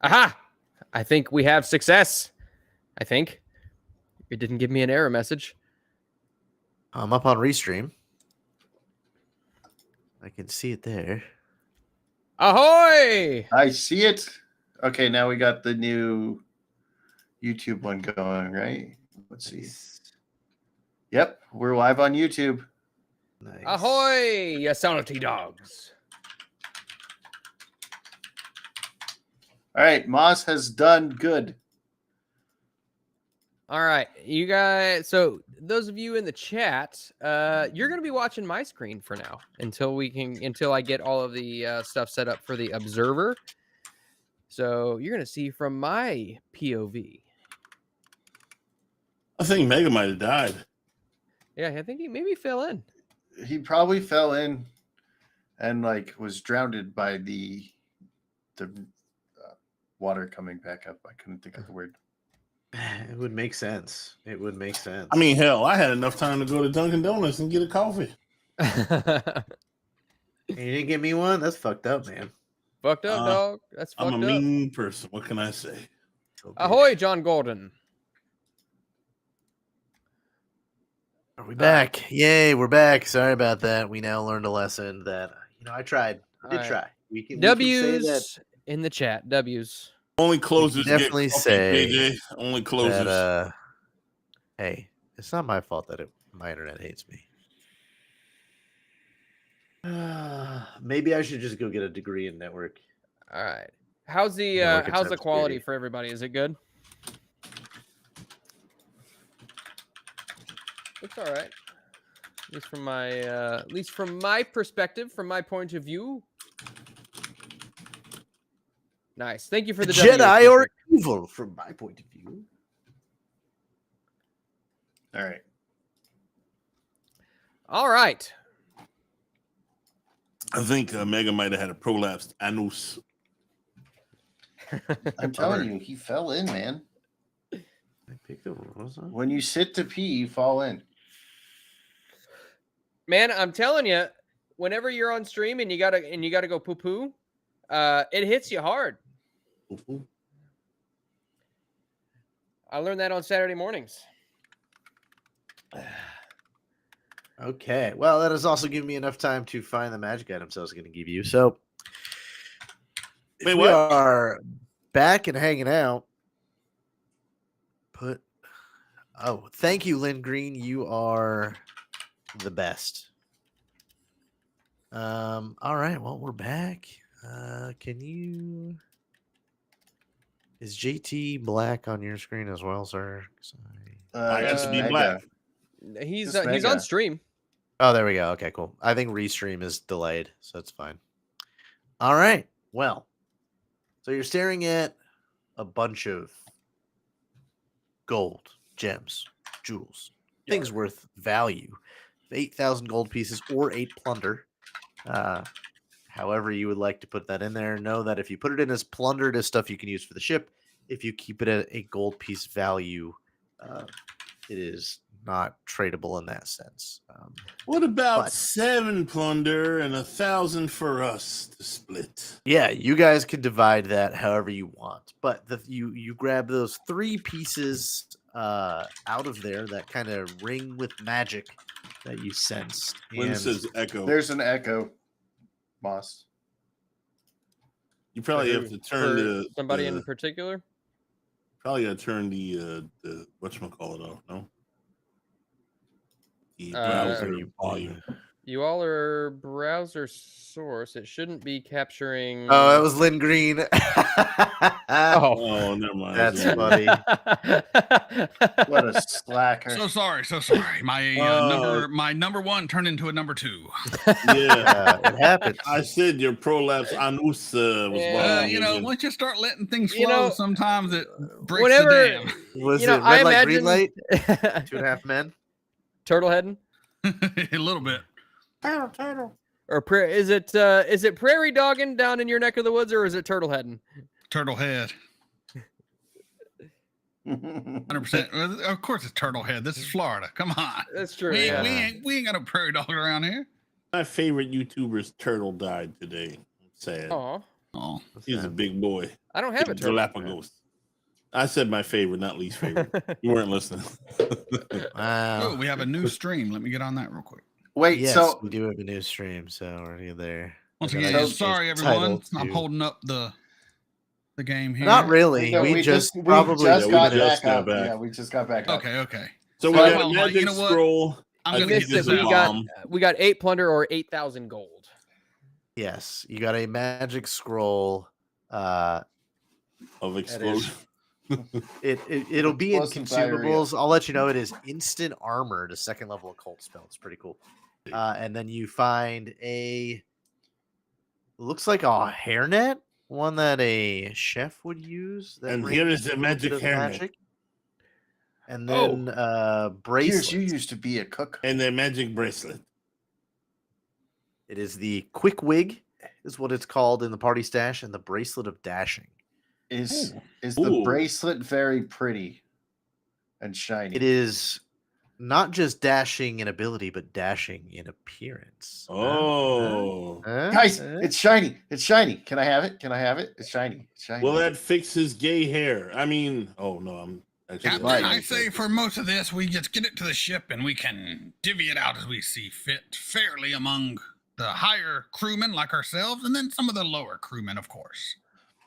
Aha! I think we have success. I think. It didn't give me an error message. I'm up on Restream. I can see it there. Ahoy! I see it. Okay, now we got the new YouTube one going, right? Let's see. Yep, we're live on YouTube. Nice. Ahoy, you salty dogs. All right, Moss has done good. All right, you guys. So those of you in the chat, you're going to be watching my screen for now until I get all of the stuff set up for the observer. So you're going to see from my POV. I think Mega might have died. Yeah, I think he maybe fell in. He probably fell in and was drowned by the water coming back up. I couldn't think of the word. It would make sense. It would make sense. I mean, hell, I had enough time to go to Dunkin' Donuts and get a coffee. You didn't give me one? That's fucked up, man. Fucked up, dog. That's fucked up. I'm a mean person. What can I say? Ahoy, John Golden. Are we back? Yay, we're back. Sorry about that. We now learned a lesson that, I tried. I did try. We can say that in the chat. W's. Only closers definitely say JJ. Only closers. that, hey, it's not my fault that my internet hates me. Maybe I should just go get a degree in network. All right. How's the quality for everybody? Is it good? It's all right. At least from my perspective, from my point of view. Nice. Thank you for the Jedi or evil from my point of view. All right. All right. I think Mega might have had a prolapsed anus. I'm telling you, he fell in, man. I picked the rules up. When you sit to pee, you fall in. Man, I'm telling you, whenever you're on stream and you gotta go poo poo, it hits you hard. I learned that on Saturday mornings. Okay. Well, that has also given me enough time to find the magic items I was going to give you. So Wait, we are back and hanging out. Thank you, Lynn Green. You are the best. All right. Well, we're back. Is JT black on your screen as well, sir? I have to be black. He's on stream. Oh, there we go. Okay, cool. I think Restream is delayed, so that's fine. All right. Well, so you're staring at a bunch of gold, gems, jewels, things worth value. 8,000 gold pieces or 8 plunder. However you would like to put that in there. Know that if you put it in as plunder, it is stuff you can use for the ship. If you keep it at a gold piece value, it is not tradable in that sense. What about 7 plunder and 1,000 for us to split? Yeah, you guys can divide that however you want. But you grab those 3 pieces out of there that kind of ring with magic that you sense. When it says echo. There's an echo, Moss. You probably have to turn somebody in particular. Probably got to turn the whatchamacallit off, no? The browser volume. You all are browser source. It shouldn't be capturing. Oh, that was Lynn Green. Oh, never mind. That's funny. What a slacker. So sorry. My number 1 turned into a number 2. Yeah, it happened. I said your prolapse anus was wrong. Once you start letting things flow, sometimes it breaks whenever, the dam. Was it red light, green light? 2.5 men? Turtle heading? A little bit. Turtle. Or is it prairie dogging down in your neck of the woods, or is it turtle heading? Turtle head. 100%. Of course it's turtle head. This is Florida. Come on. That's true. We ain't got a prairie dog around here. My favorite YouTuber's turtle died today. Sad. Aw. Oh, He's a big boy. I don't have a turtle. Galapagos. I said my favorite, not least favorite. You weren't listening. oh, we have a new stream. Let me get on that real quick. Wait, Yes, so we do have a new stream, so already there. Once And again, I sorry changed everyone. title I'm to- holding up the game here. Not really. No, we just we probably just got just back got up. back. Yeah, we just got back up. Okay. So we So, got well, a magic you know what? scroll. I'm I gonna think give this this is a a bomb. we got 8 plunder or 8,000 gold. Yes, you got a magic scroll. Of explosion. It'll be in Explosive diarrhea. consumables. I'll let you know it is instant armor to 2nd level occult spell. It's pretty cool. And then you find looks like a hairnet, one that a chef would use. That And brings here is the a little magic bit of hairnet. magic. And then bracelets. Here's, you used to be a cook. And the magic bracelet. It is the quick wig, is what it's called in the party stash, and the bracelet of dashing. Is the Ooh. bracelet very pretty and shiny? It is not just dashing in ability, but dashing in appearance. Oh. Guys, it's shiny. It's shiny. Can I have it? Can I have it? It's shiny. It's shiny. Will that fix his gay hair? I mean, oh no, I'm actually. Captain, Right. I say for most of this, we just get it to the ship and we can divvy it out as we see fit, fairly among the higher crewmen like ourselves, and then some of the lower crewmen, of course.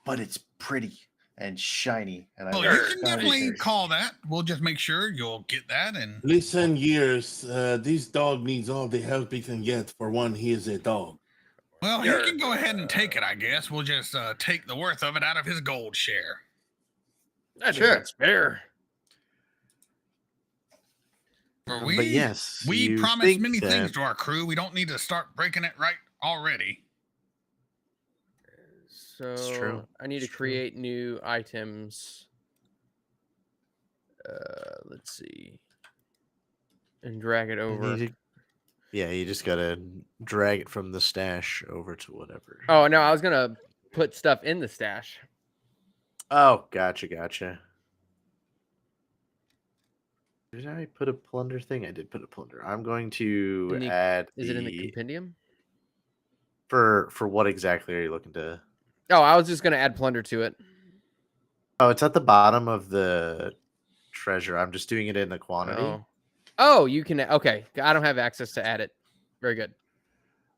But it's pretty and shiny. And I Well, like you shiny can definitely things. call that. We'll just make sure you'll get that. And Listen, years. This dog needs all the help he can get. For one, he is a dog. well, he can go ahead and take it, I guess. We'll just take the worth of it out of his gold share. I think Sure. that's fair. For But yes, we you promise think many things that- to our crew. We don't need to start breaking it right already. So true. I need It's to true. create new items. Let's see. And drag it You over. need to- yeah, you just gotta drag it from the stash over to whatever. Oh, no, I was going to put stuff in the stash. Oh, gotcha. Did I put a plunder thing? I did put a plunder. I'm going to In the- add. Is it in the compendium? For what exactly are you looking to? Oh, I was just going to add plunder to it. Oh, it's at the bottom of the treasure. I'm just doing it in the quantity. Oh, you can. Okay. I don't have access to add it. Very good.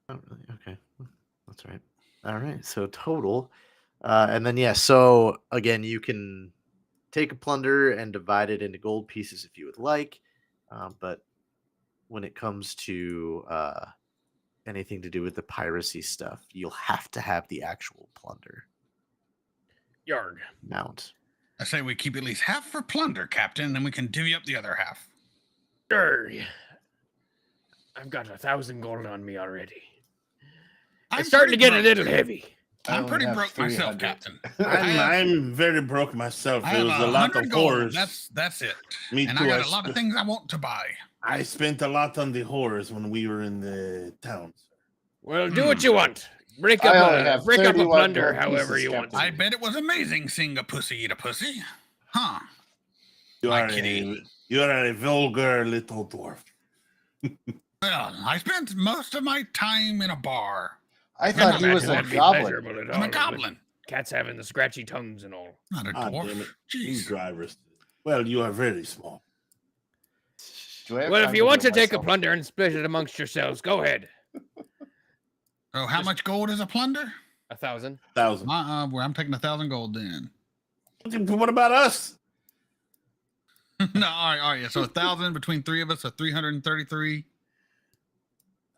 Oh, really? Okay, that's right. All right, so total, and then yeah. So again, you can take a plunder and divide it into gold pieces if you would like, but when it comes to anything to do with the piracy stuff, you'll have to have the actual plunder Yarg. mount. I say we keep at least half for plunder, Captain, then we can divvy up the other half. Yarg. I've got 1,000 gold on me already. I'm It's starting to pretty get a broke. little heavy. I I'm only pretty have broke myself, 300. Captain. I'm very broke myself. I It have was a lot 100 of gold. horrors. That's it. Me And too. I got a lot of things I want to buy. I spent a lot on the horrors when we were in the towns. Well, do what you want. Break I up only a have break up a 31 plunder gold however pieces, you want. Captain. I bet it was amazing seeing a pussy eat a pussy. Huh. You My are kitty. you are a vulgar little dwarf. Well, I spent most of my time in a bar. I thought he was a That'd be goblin. pleasurable at I'm all, a with goblin, Cats having the scratchy tongues and all. not a Ah, dwarf. damn it. You Jeez. drivers. Well, you are very small. Do I have Well, time if you want do to take a myself? plunder and split it amongst yourselves, go ahead. So how much gold is a plunder? 1,000. 1,000. Well, I'm taking 1,000 gold then. What about us? No, all right, yeah. So 1,000 between three of us, so 333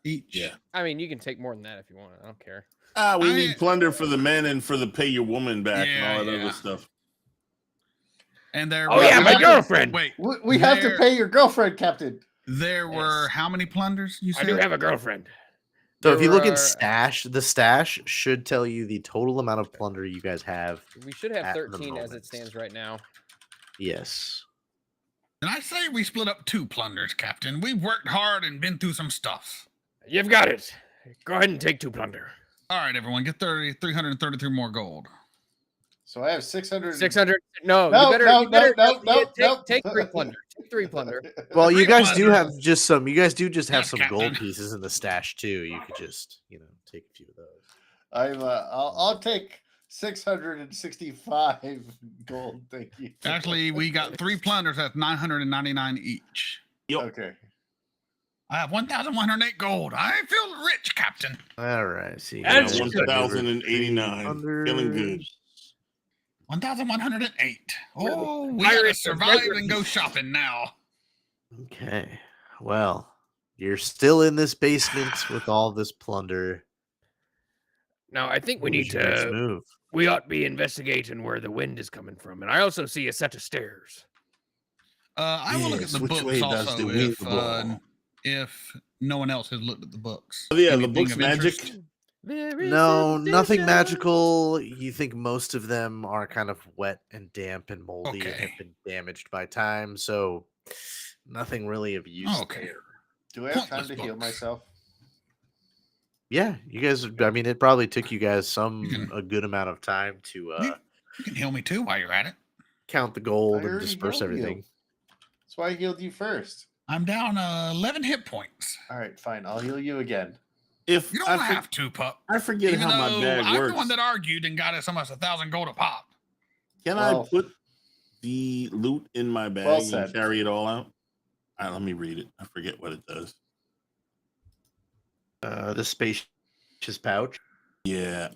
each. Yeah. I mean, you can take more than that if you want. I don't care. We I- need plunder for the men and for the pay your woman back and all that Yeah. other stuff. And there. Oh, were- yeah, my wait, girlfriend. Wait, We have to There- pay your girlfriend, Captain. there were how many plunders? You I said do have a girlfriend. So if you look There in are- stash, the stash should tell you the total amount of plunder you guys have. We should have at the 13 as it moment. stands right now. Yes. And I say we split up 2 plunders, Captain. We've worked hard and been through some stuff. You've got it. Go ahead and take 2 plunder. All right, everyone, get 333 more gold. So I have 600. 600. No, No, you better. no, you better no, no, take, no. take 3 plunder. Take 3 plunder. Well, you Three guys do plunder. have just some. You guys do just have Yes, some Captain. gold pieces in the stash too. You could just, take a few of those. I'll take 665 gold. Thank you. Actually, we got 3 plunders at 999 each. Yep. Okay. I have 1,108 gold. I feel rich, Captain. All right. See, And guys, 1,089. Feeling good. 1,108. Oh, we Pirates gotta of survive Desert. and go shopping now. Okay. Well, you're still in this basement with all this plunder. Now, I think we What is need your next to. move. We ought to be investigating where the wind is coming from, and I also see a set of stairs. I will look at Yes, the which way books does also the wind blow? if no one else has looked at the books. Oh, yeah, the Anything book's of magic. interest? No, nothing magical. You think most of them are kind of wet and damp and moldy and have Okay. been damaged by time, so nothing really of use Okay. there. Do I have time Pointless to heal books. myself? Yeah, you guys. I mean, it probably took you guys can- a good amount of time to You can heal me too while you're at it. count the gold I and already disperse healed you. everything. That's why I healed you first. I'm down 11 hit points. All right, fine. I'll heal you again. If You don't I, have to, pup. I forget Even how my though bag I'm works. the one that argued and got us almost 1,000 gold a pop. Can Well- I put the loot in my bag Well and said. carry it all out? All right, let me read it. I forget what it does. The spacious pouch. Yeah.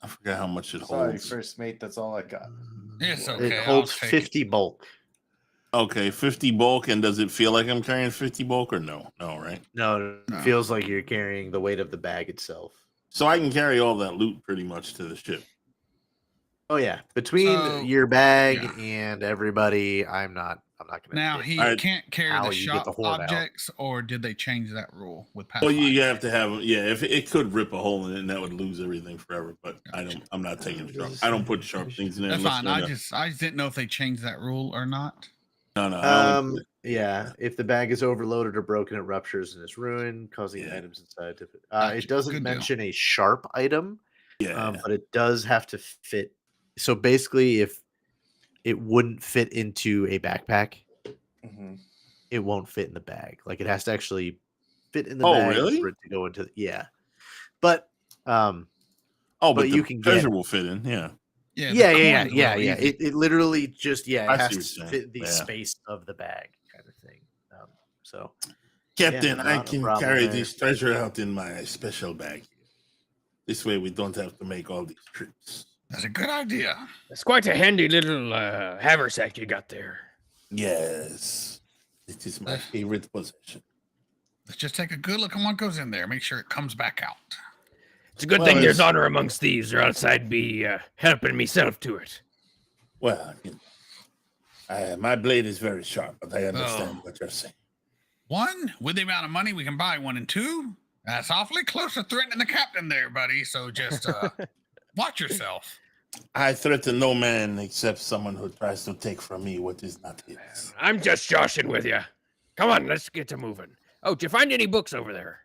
I forgot how much it Sorry, holds. first mate. That's all I got. It's It okay, I'll holds take it. 50 bulk. Okay, 50 bulk, and does it feel like I'm carrying 50 bulk or no? No, right? No, No. it feels like you're carrying the weight of the bag itself. So I can carry all that loot pretty much to the ship. Oh yeah, between So, your bag yeah. and everybody, I'm not gonna. Now, pick he Alright, can't carry how the you get shop the horde out. objects, or did they change that rule with Well, Pathfinder? you have to have, yeah. If it could rip a hole in it, and that would lose everything forever. But I'm not taking sharp. I don't put sharp things in there. That's unless fine. they're I in a- just didn't know if they changed that rule or not. no. I only put- Yeah, if the bag is overloaded or broken, it ruptures and is ruined, causing Yeah. items inside to. Gotcha. It doesn't Good deal. mention a sharp item, yeah. but it does have to fit. So basically, if it wouldn't fit into a backpack, Mhm. it won't fit in the bag. Like it has to actually fit in the Oh, bag really? for it to go into. Yeah, but oh, but but you the can treasure get- will fit in. Yeah. Yeah, yeah, the yeah, coins yeah, will yeah. easy. It literally just I it see has what to you're saying. fit the Yeah. space of the bag, kind of thing. So Captain, I not a can problem carry there. this treasure out in my special bag. This way, we don't have to make all these trips. That's a good idea. It's quite a handy little haversack you got there. Yes, it is my favorite possession. Let's just take a good look at what goes in there. Make sure it comes back out. It's a good Well, thing there's it's- honor amongst thieves, or else I'd be helping myself to it. Well, my blade is very sharp, but I understand Oh. what you're saying. One, with the amount of money we can buy one, and two, that's awfully close to threatening the captain there, buddy. So just watch yourself. I threaten no man except someone who tries to take from me what is not his. I'm just joshing with you. Come on, let's get to moving. Oh, did you find any books over there?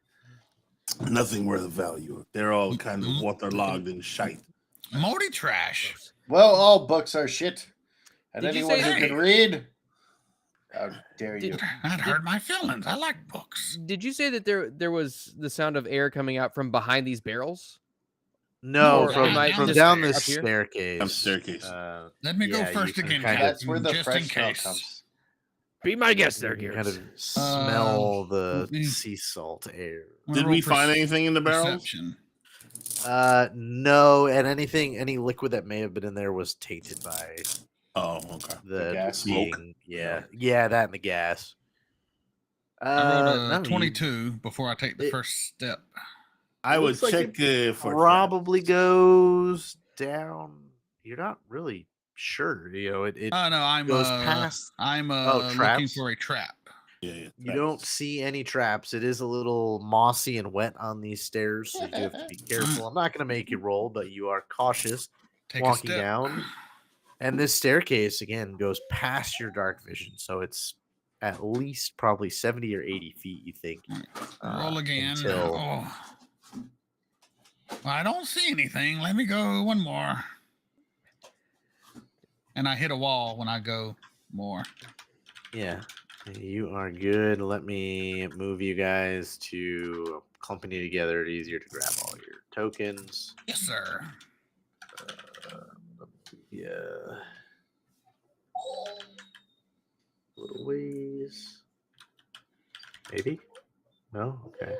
Nothing worth of value. They're all kind of waterlogged and shite. Moldy trash. Well, all books are shit. And Did you anyone say- who can read, how dare you? That hurt my feelings. I like books. Did you say that there was the sound of air coming out from behind these barrels? no, Or from down the down stairs. this Up here? staircase. Up staircase. Let me yeah, go you first can again, kind of- Captain, That's where the just in fresh smell case. comes. Be my guest there, You Gears. kind of smell the mm. sea salt air. I'm gonna Did roll we find anything in the barrels? perception. No, and any liquid that may have been in there was tainted by Oh, okay. the gas? being, yeah, that and the gas. I rolled a no, you 22 before I take the it- first step. I would looks like check for probably goes down. You're not really sure, it Oh no, I'm goes past. I'm looking traps? for a trap. Yeah. You don't see any traps. It is a little mossy and wet on these stairs, so you do have to be careful. I'm not going to make you roll, but you are cautious Take walking a step. down. And this staircase again goes past your dark vision, so it's at least probably 70 or 80 feet. You think? Roll again. until- Oh. Well, I don't see anything. Let me go one more. And I hit a wall when I go more. Yeah, you are good. Let me move you guys to company together. It's easier to grab all your tokens. Yes, sir. Yeah. Little ways. Maybe? No? Okay.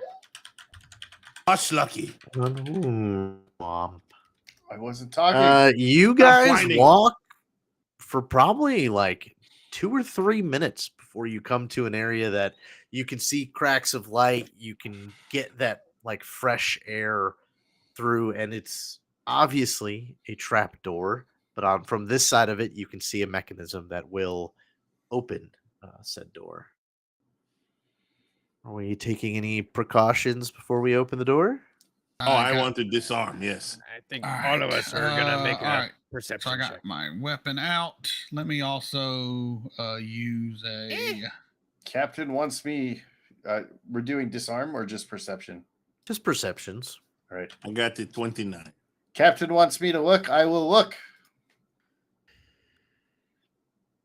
Much lucky. Ooh, Mom. I wasn't talking. You guys whining. walk for probably like 2 or 3 minutes before you come to an area that you can see cracks of light. You can get that like fresh air through, and it's obviously a trap door. But from this side of it, you can see a mechanism that will open said door. Are we taking any precautions before we open the door? Oh, I want to disarm. Yes. I think All all of right, us are gonna make all a right. So perception I got check. my weapon out. Let me also use a. Captain wants me. We're doing disarm or just perception? Just perceptions. All right. I got the 29. Captain wants me to look. I will look.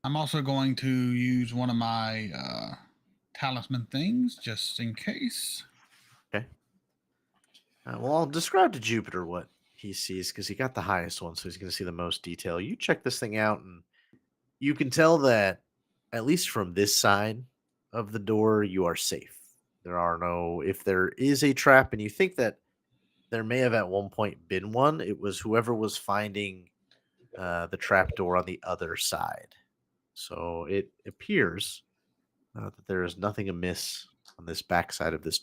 I'm also going to use one of my talisman things just in case. Well, I'll describe to Jupiter what he sees because he got the highest one, so he's going to see the most detail. You check this thing out, and you can tell that, at least from this side of the door, you are safe. There are no, if there is a trap, and you think that there may have at one point been one, it was whoever was finding the trap door on the other side. So it appears that there is nothing amiss on this backside of this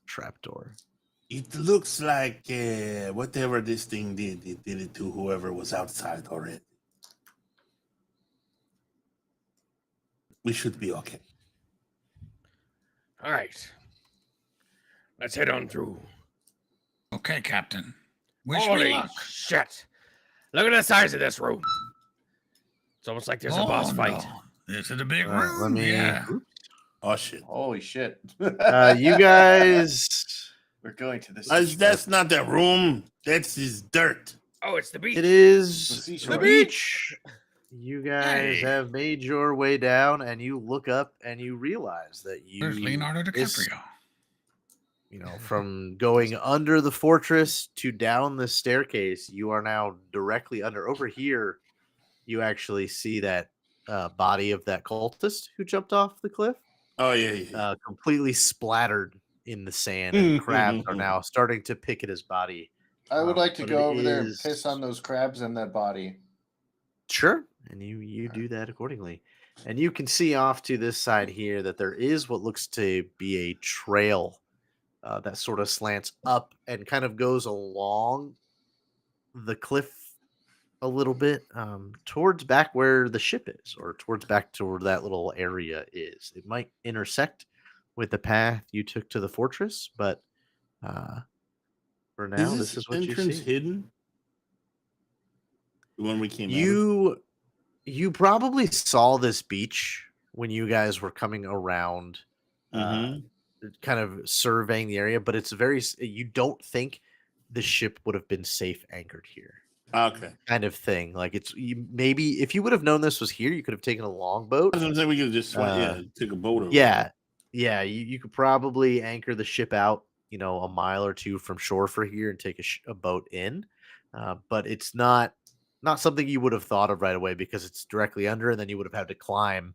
trap door. It looks like whatever this thing did, it did it to whoever was outside already. We should be okay. All right, let's head on through. Okay, Captain. Wish me Holy luck. shit! Look at the size of this room. It's almost like there's a boss fight. No. This is a big All right, room. let me- Yeah. Oh shit! Holy shit. You guys. We're going to this. That's not the room. That's his dirt. Oh, it's the beach. It is The the seashore. beach. You guys Hey. have made your way down, and you look up and you realize that There's Leonardo this- DiCaprio. from going under the fortress to down the staircase, you are now directly under. Over here, you actually see that body of that cultist who jumped off the cliff, Oh yeah. completely splattered in the sand, and crabs are now starting to pick at his body. I would like to But go it over there and is- piss on those crabs and that body. Sure, and you do that accordingly. And you can see off to this side here that there is what looks to be a trail that sort of slants up and kind of goes along the cliff a little bit towards back where the ship is, or towards back to where that little area is. It might intersect with the path you took to the fortress, but for now, this is what you entrance see. hidden? The one we came out of? You probably saw this beach when you guys were coming around, Mhm. kind of surveying the area, but it's you don't think the ship would have been safe anchored here, Okay. kind of thing. Like maybe if you would have known this was here, you could have taken a longboat. I was gonna say we could just take a boat over. Yeah, you could probably anchor the ship out, a mile or two from shore for here and take a boat in. But it's not something you would have thought of right away because it's directly under, and then you would have had to climb,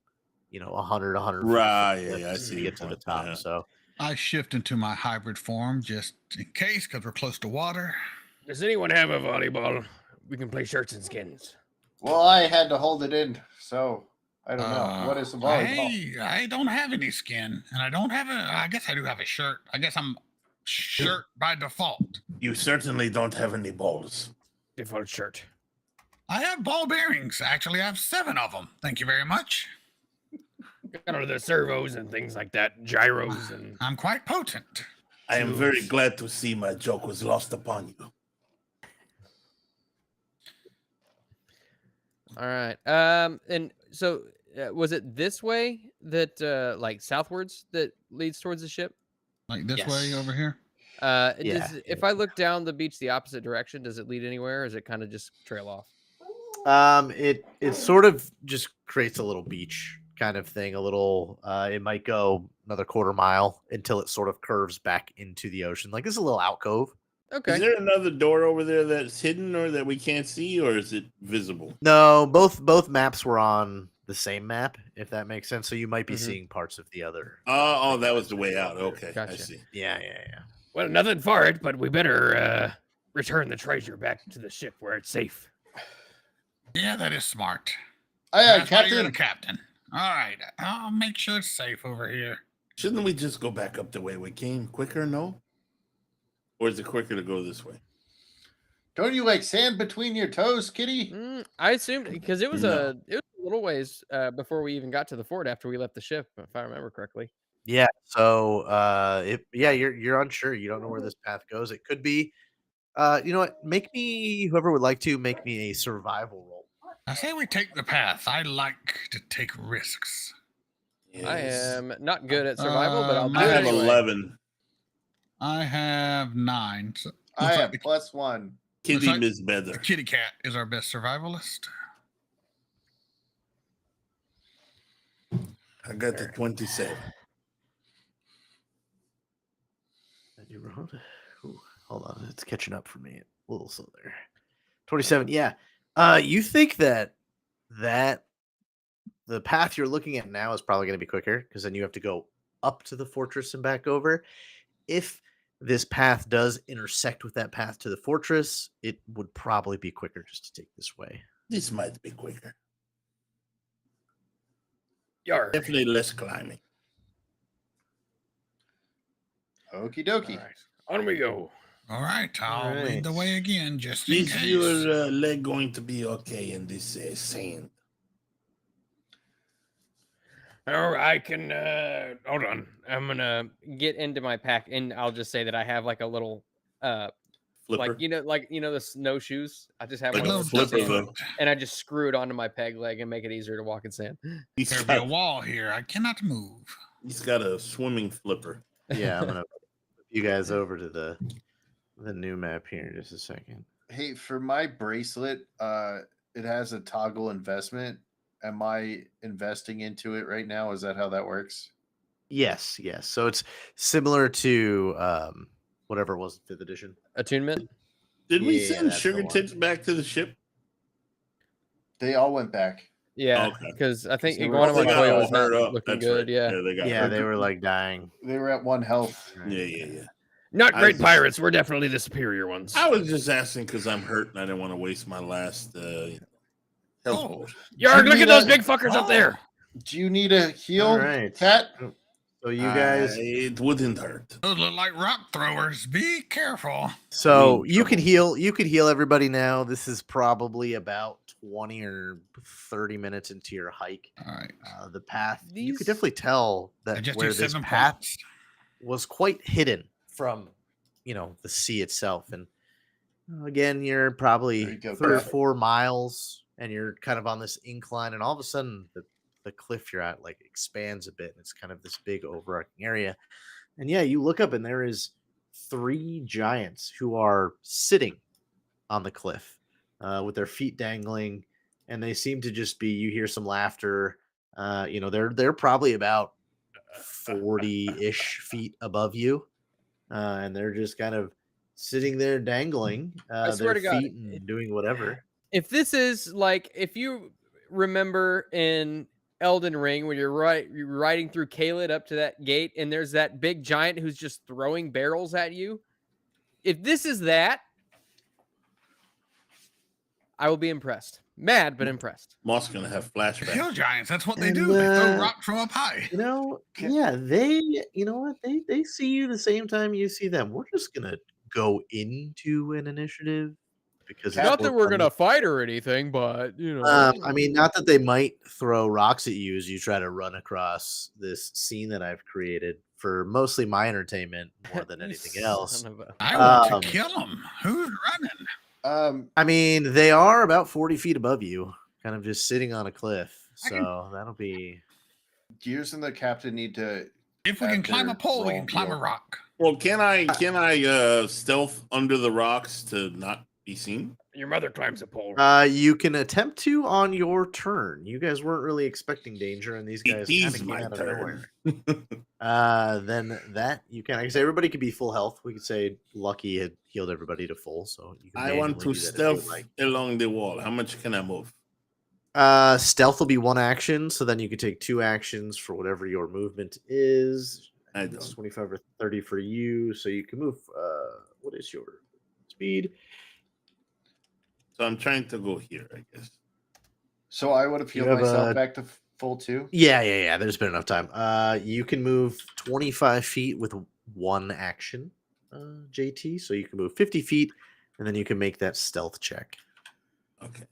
100 Right, feet yeah, I see to your get to the point, top. yeah. So I shift into my hybrid form just in case because we're close to water. Does anyone have a volleyball? We can play shirts and skins. Well, I had to hold it in, so I don't know. What is a volleyball? I don't have any skin, and I don't have I guess I do have a shirt. I guess I'm shirt by default. You certainly don't have any balls. Default shirt. I have ball bearings. Actually, I have 7 of them. Thank you very much. Got all the servos and things like that, gyros and. I'm quite potent. I am very glad to see my joke was lost upon you. All right. And so was it this way that like southwards that leads towards the ship? Like this Yes. way over here. If I look down the beach the opposite direction, does it lead anywhere, or is it kind of just trail off? it sort of just creates a little beach kind of thing. A little, it might go another quarter mile until it sort of curves back into the ocean. Like it's a little alcove Okay. Is there another door over there that's hidden or that we can't see, or is it visible? No, both maps were on the same map, if that makes sense. So you might be Mhm. seeing parts of the other. Oh, thing that was that's the way maybe out. over there. Okay, I Gotcha. see. Yeah. Well, nothing for it, but we better return the treasure back to the ship where it's safe. Yeah, that is smart. Aye, aye, That's why you're the Captain. captain. All right, I'll make sure it's safe over here. Shouldn't we just go back up the way we came quicker? No, or is it quicker to go this way? Don't you like sand between your toes, kitty? I assumed because it was No. a little ways before we even got to the fort after we left the ship, if I remember correctly. Yeah. So you're unsure. You don't know where this path goes. It could be. You know what? Make me, whoever would like to, make me a survival roll. I say we take the path. I like to take risks. I Yes. am not good at survival, but I'll do I it I have anyway. 11. I have 9. So I looks have like +1. Kitty like- is the better. kitty cat is our best survivalist. I got the 27. And you rolled. Ooh, hold on, it's catching up for me. A little slow there. 27. Yeah. You think that the path you're looking at now is probably going to be quicker because then you have to go up to the fortress and back over. If this path does intersect with that path to the fortress, it would probably be quicker just to take this way. This might be quicker. Yarr. Definitely less climbing. Okie dokie. All right, on we go. All right, I'll lead the right. way again, just in Is case. your leg going to be okay in this sand? Oh, I can. Hold on. I'm gonna get into my pack, and I'll just say that I have like a little, Flipper? like the snowshoes. I just have Like one a of those flipper, snowshoes, though. and I just screw it onto my peg leg and make it easier to walk in sand. He's There'll be a got, wall here. I cannot move. he's got a swimming flipper. Yeah, I'm gonna put you guys over to the new map here in just a second. Hey, for my bracelet, it has a toggle investment. Am I investing into it right now? Is that how that works? Yes. So it's similar to whatever it was, 5th edition. Attunement. Did we Yeah, send that's the Sugar one. Tips back to the ship? They all went back. Yeah, Okay. because I think They were Iguana all Montoya all was not hurt up. looking That's good. right. Yeah. they got Yeah, hurt. they were like dying. They were at 1 health. Yeah. Not I great was- pirates. We're definitely the superior ones. I was just asking because I'm hurt and I didn't want to waste my last health Oh. potion. Yarg, look need at those a- big fuckers up there. Do you need a heal, All right. Cat? So you guys, It wouldn't hurt. Those look like rock throwers. Be careful. so mean, you can trouble. heal everybody now. This is probably about 20 or 30 minutes into your hike. All right. The path, you could These- definitely tell I that just where do this 7 path points. was quite hidden from, the sea itself. And again, you're There probably you go, 3 or Cat. 4 miles, and you're kind of on this incline, and all of a sudden the cliff you're at like expands a bit, and it's kind of this big overarching area. And yeah, you look up, and there is 3 giants who are sitting on the cliff with their feet dangling, and they seem to just be. You hear some laughter. They're probably about 40-ish feet above you, and they're just kind of sitting there dangling swear their to God, feet and doing whatever. If this is like, if you remember in Elden Ring when you're riding through Caelid up to that gate and there's that big giant who's just throwing barrels at you, if this is that, I will be impressed. Mad, but impressed. Moss gonna have Hill flashbacks. giants. That's what they And, do. They throw rocks from up high. Yeah, they, you know what, they see you the same time you see them. We're just gonna go into an initiative because it's Not that more we're fun. gonna fight or anything, but I mean, not that they might throw rocks at you as you try to run across this scene that I've created for mostly my entertainment more than You anything else. son of a- I want Um, to kill them. Who's running? I mean, they are about 40 feet above you, kind of just sitting on a cliff. I can- So that'll be. Gears and the captain need to. If we can climb a After pole, we roll can climb a deal. rock. Well, can I stealth under the rocks to not be seen? Your mother climbs a pole. You can attempt to on your turn. You guys weren't really expecting danger, and these guys It kind is of came my out of turn. nowhere. Then that you can. I can say everybody could be full health. We could say Lucky had healed everybody to full, so you can. I want manually to do that if you would stealth like. along the wall. How much can I move? Stealth will be 1 action, so then you can take 2 actions for whatever your movement is. I think it's don't. 25 or 30 for you, so you can move. What is your speed? So I'm trying to go here, I guess. So I would have You healed have myself a- back to full 2. Yeah. There's been enough time. You can move 25 feet with 1 action, JT. So you can move 50 feet, and then you can make that stealth check. Okay.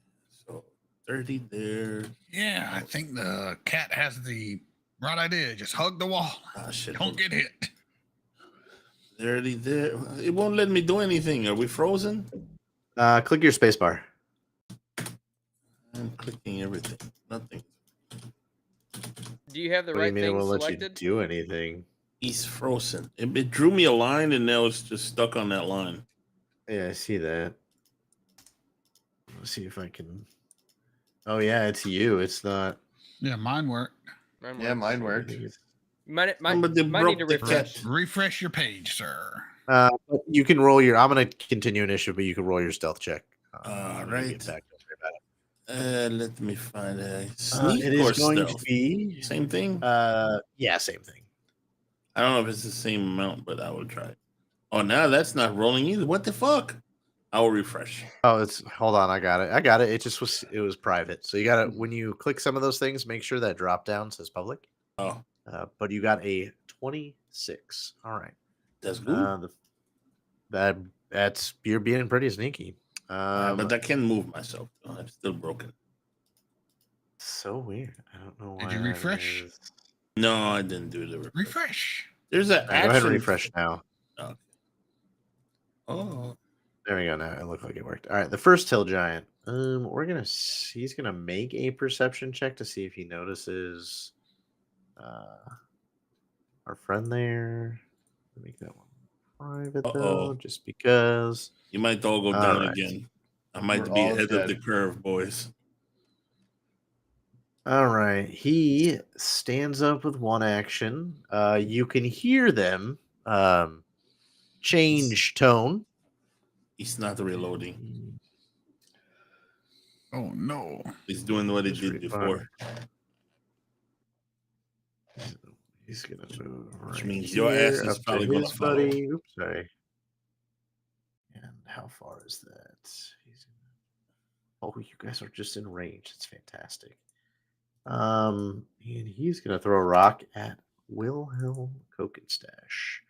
So 30 there. Yeah, I think the cat has the right idea. Just hug the wall. Ah, shit. Don't get hit. 30 there. It won't let me do anything. Are we frozen? Click your spacebar. I'm clicking everything. Nothing. Do you have the What do you right mean it thing won't let you selected? do anything? He's frozen. It drew me a line, and now it's just stuck on that line. Yeah, I see that. Let's see if I can. Oh yeah, it's you. It's not. Yeah, mine worked. Yeah, mine worked. Might Somebody need broke to the refresh. cat. Refresh your page, sir. You can roll your. I'm gonna continue initiative, but you can roll your stealth check. All when you right. get back. Don't worry about it. Let me find a sneak It or is going stealth. to be. Same thing. Yeah, same thing. I don't know if it's the same amount, but I will try. Oh, now that's not rolling either. What the fuck? I will refresh. Oh, it's hold on. I got it. It just was. It was private. So you got to when you click some of those things, make sure that drop down says public. Oh, But you got a 26. All right. that's good. That's you're being pretty sneaky. But I can move myself. I'm still broken. So weird. I don't know why. Did you that refresh? is. No, I didn't do the refresh. Refresh. There's an All right, go ahead and action. refresh now. Okay. Oh, There we go. Now it looked like it worked. All right, the first hill giant. He's gonna make a perception check to see if he notices our friend there. Make that one private though, just because. you might all go All down right. again. I might We're be all ahead of the dead. curve, boys. All right, he stands up with 1 action. You can hear them change tone. He's not reloading. Oh no. He's doing what he Just did before. He's gonna move. Which Right means your here ass is up to probably gonna his follow. buddy. Oops, sorry. And how far is that? Oh, you guys are just in range. It's fantastic. And he's gonna throw a rock at Wilhelm Cokenstache,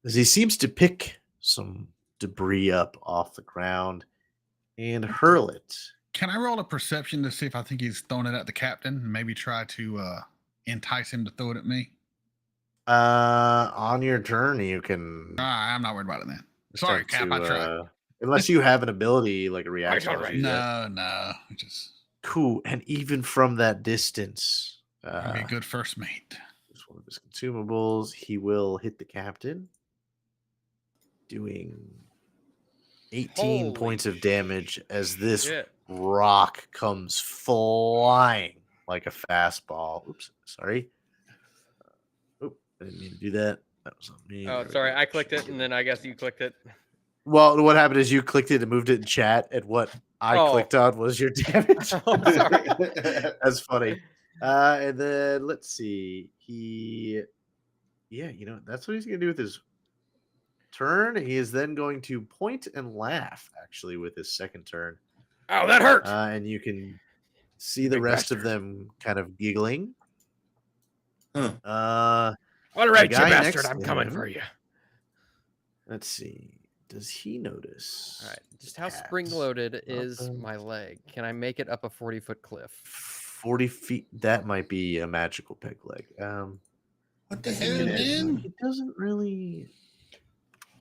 as he seems to pick some debris up off the ground and hurl it. Can I roll a perception to see if I think he's throwing it at the captain and maybe try to entice him to throw it at me? On your turn, you can. I'm not worried about it then. Sorry, Cap, I tried. Unless you have an ability like a reaction. all right. to do that. No. Just Cool. And even from that distance, be a good first mate. it's one of his consumables. He will hit the captain, doing 18 Holy points of damage as this shit. rock comes flying like a fastball. Oops, sorry. Oh, I didn't mean to do that. That was on me. Oh, There we sorry. go. I clicked it, and then I guess you clicked it. Well, what happened is you clicked it and moved it in chat, and what I Oh. clicked on was your damage. Oh, sorry. That's funny. And then let's see. That's what he's gonna do with his turn. He is then going to point and laugh, actually, with his second turn. Oh, that hurt. And you can see the Big rest of bastard. them kind of giggling. Huh. All right, you guy bastard. next I'm to coming him. for you. Let's see. Does he notice? All right. Just how cats? spring loaded is Nothing. my leg? Can I make it up a 40-foot cliff? 40 feet. That might be a magical peg leg. What the hell, man? It doesn't really.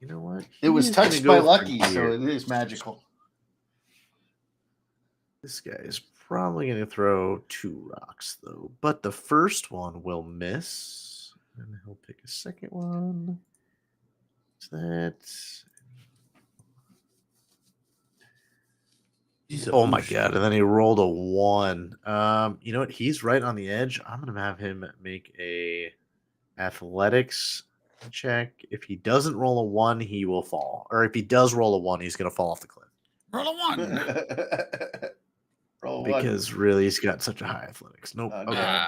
You know what? It was He's gonna touched go by for Lucky, here. so it is magical. This guy is probably going to throw 2 rocks, though. But the first one will miss. And he'll pick a second one. What's that? He's a Oh my boosh. god! And then he rolled a 1. You know what? He's right on the edge. I'm gonna have him make a athletics check. If he doesn't roll a 1, he will fall. Or if he does roll a 1, he's gonna fall off the cliff. Roll a 1. Roll one. Because really, he's got such a high athletics. Nope. Oh, Okay.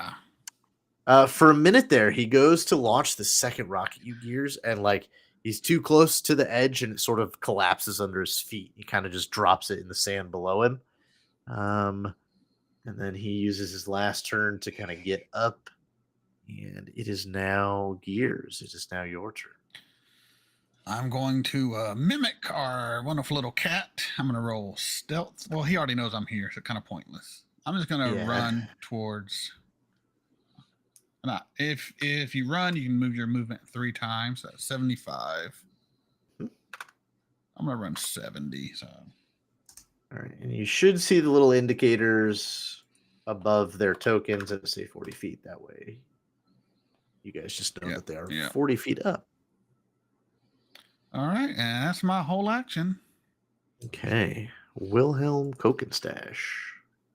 no. For a minute there, he goes to launch the second rocket you gears, and like he's too close to the edge, and it sort of collapses under his feet. He kind of just drops it in the sand below him. And then he uses his last turn to kind of get up, and it is now gears. It is now your turn. I'm going to mimic our wonderful little cat. I'm going to roll stealth. Well, he already knows I'm here, so kind of pointless. I'm just going to Yeah. run towards. If you run, you can move your movement 3 times. That's 75. I'm going to run 70. So. All right, and you should see the little indicators above their tokens that say 40 feet. That way, you guys just know that they are 40 feet up. All right, and that's my whole action. Okay, Wilhelm Cokenstache.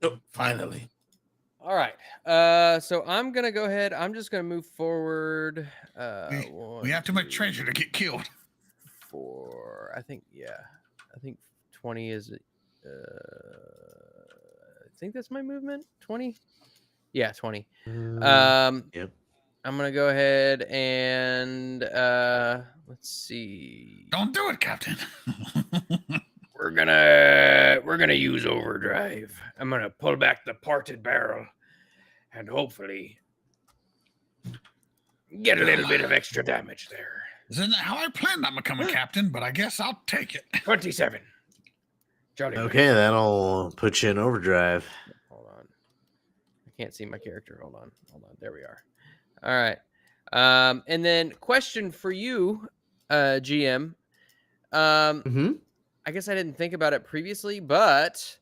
Oh, finally. All right. So I'm gonna go ahead. I'm just gonna move forward. We have too much treasure to get killed. 4. I think. Yeah. I think 20 is. I think that's my movement. 20. Yeah, 20. Yep. I'm gonna go ahead and let's see. Don't do it, Captain. We're gonna use overdrive. I'm gonna pull back the parted barrel and hopefully get a little bit of extra damage there. Isn't that how I planned on becoming captain? But I guess I'll take it. 27. Jolly Okay, that'll put you in overdrive. Hold on. I can't see my character. Hold on. There we are. All right. And then question for you, GM. I guess I didn't think about it previously, but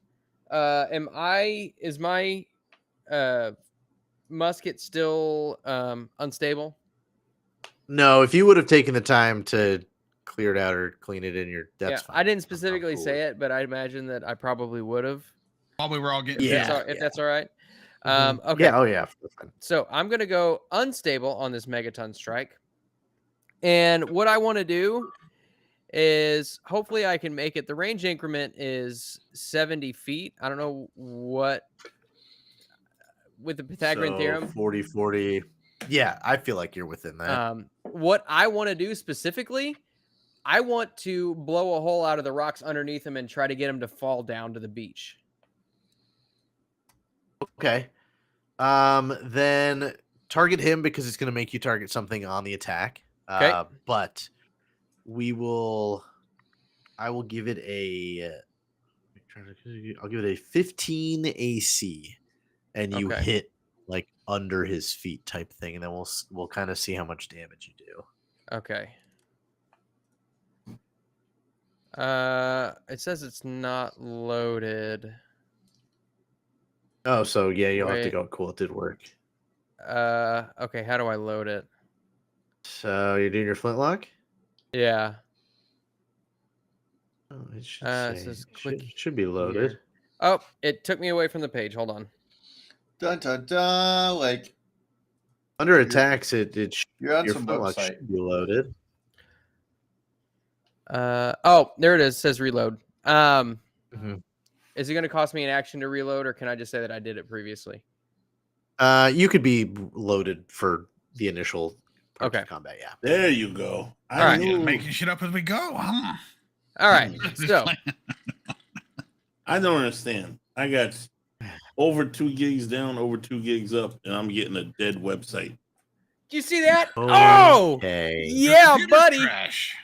is my musket still unstable? No, if you would have taken the time to clear it out or clean it in, that's fine. I didn't I'm specifically cool say with it, but I imagine that I probably would have. While we were all getting If that's all right. Mhm. Okay. Yeah, oh yeah. That's fine. So I'm gonna go unstable on this megaton strike. And what I want to do is hopefully I can make it. The range increment is 70 feet. I don't know what with the Pythagorean theorem. 40, 40. Yeah, I feel like you're within that. What I want to do specifically, I want to blow a hole out of the rocks underneath him and try to get him to fall down to the beach. Okay. Then target him because it's going to make you target something on the attack. Okay. But I will give it I'll give it a 15 AC, and you Okay. hit like under his feet type thing, and then we'll kind of see how much damage you do. Okay. It says it's not loaded. Oh, so yeah, you'll have to Wait. go. Cool, it did work. Okay, how do I load it? So you're doing your flintlock? Yeah. Oh, it should It say, says click should be loaded. here. Oh, it took me away from the page. Hold on. Dun dun dun. Like Under attacks, your you're on some flintlock website. should be loaded. Oh, there it is. It says reload. Mhm. Is it going to cost me an action to reload, or can I just say that I did it previously? You could be loaded for the initial part Okay. of combat. Yeah. There you go. All right. Just making shit up as we go, huh? All right. Just So playing. I don't understand. I got over 2 gigs down, over 2 gigs up, and I'm getting a dead website. do you see that? Oh, Okay. yeah, Computer buddy. Trash.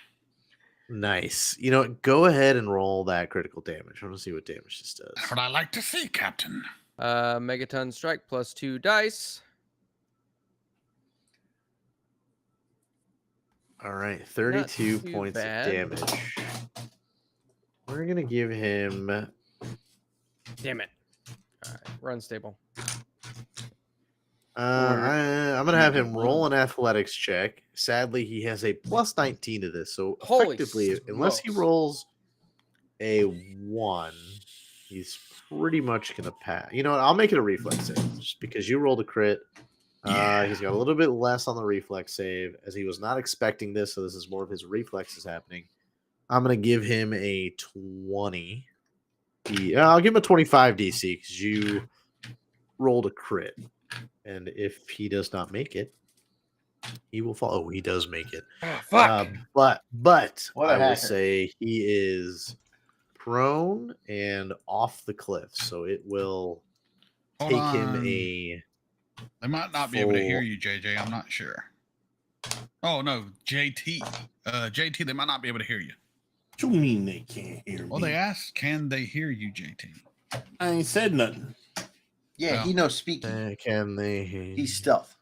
Nice. You know what? Go ahead and roll that critical damage. I want to see what damage this does. That's what I like to see, Captain. Megaton strike plus 2 dice. All right, 32 too points bad. of damage. We're gonna give him. Damn it. All right, run stable. I'm gonna have him roll an athletics check. Sadly, he has a plus 19 to this, so Holy effectively, unless he smokes. rolls a 1, he's pretty much gonna pass. You know what? I'll make it a reflex save just because you rolled a crit. Yeah. He's got a little bit less on the reflex save as he was not expecting this, so this is more of his reflexes happening. I'm gonna give him a 20. I'll give him a 25 DC because you rolled a crit, and if he does not make it, he will fall. Oh, he does make it. Oh, fuck. But What a I will hacker. say he is prone and off the cliff, so it will Hold take him on. a. They might not be able to hear full- you, JJ. I'm not sure. Oh no, JT. JT, they might not be able to hear you. What you mean they can't hear Well, me? they asked, can they hear you, JT? I ain't said nothing. Yeah, Well, he knows speaking. Can they hear? He's stealth.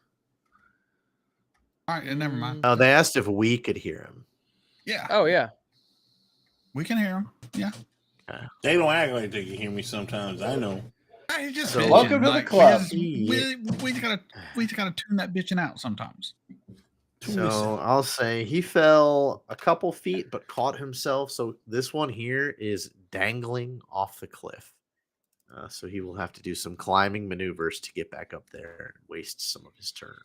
All right, never mind. Oh, they asked if we could hear him. Yeah, Oh yeah. we can hear him. Yeah. They don't act like they can hear me sometimes. I know. Hey, just So- bitching, Welcome to the like, club. We just gotta tune that bitching out sometimes. So I'll say he fell a couple feet, but caught himself. So this one here is dangling off the cliff. So he will have to do some climbing maneuvers to get back up there and waste some of his turn.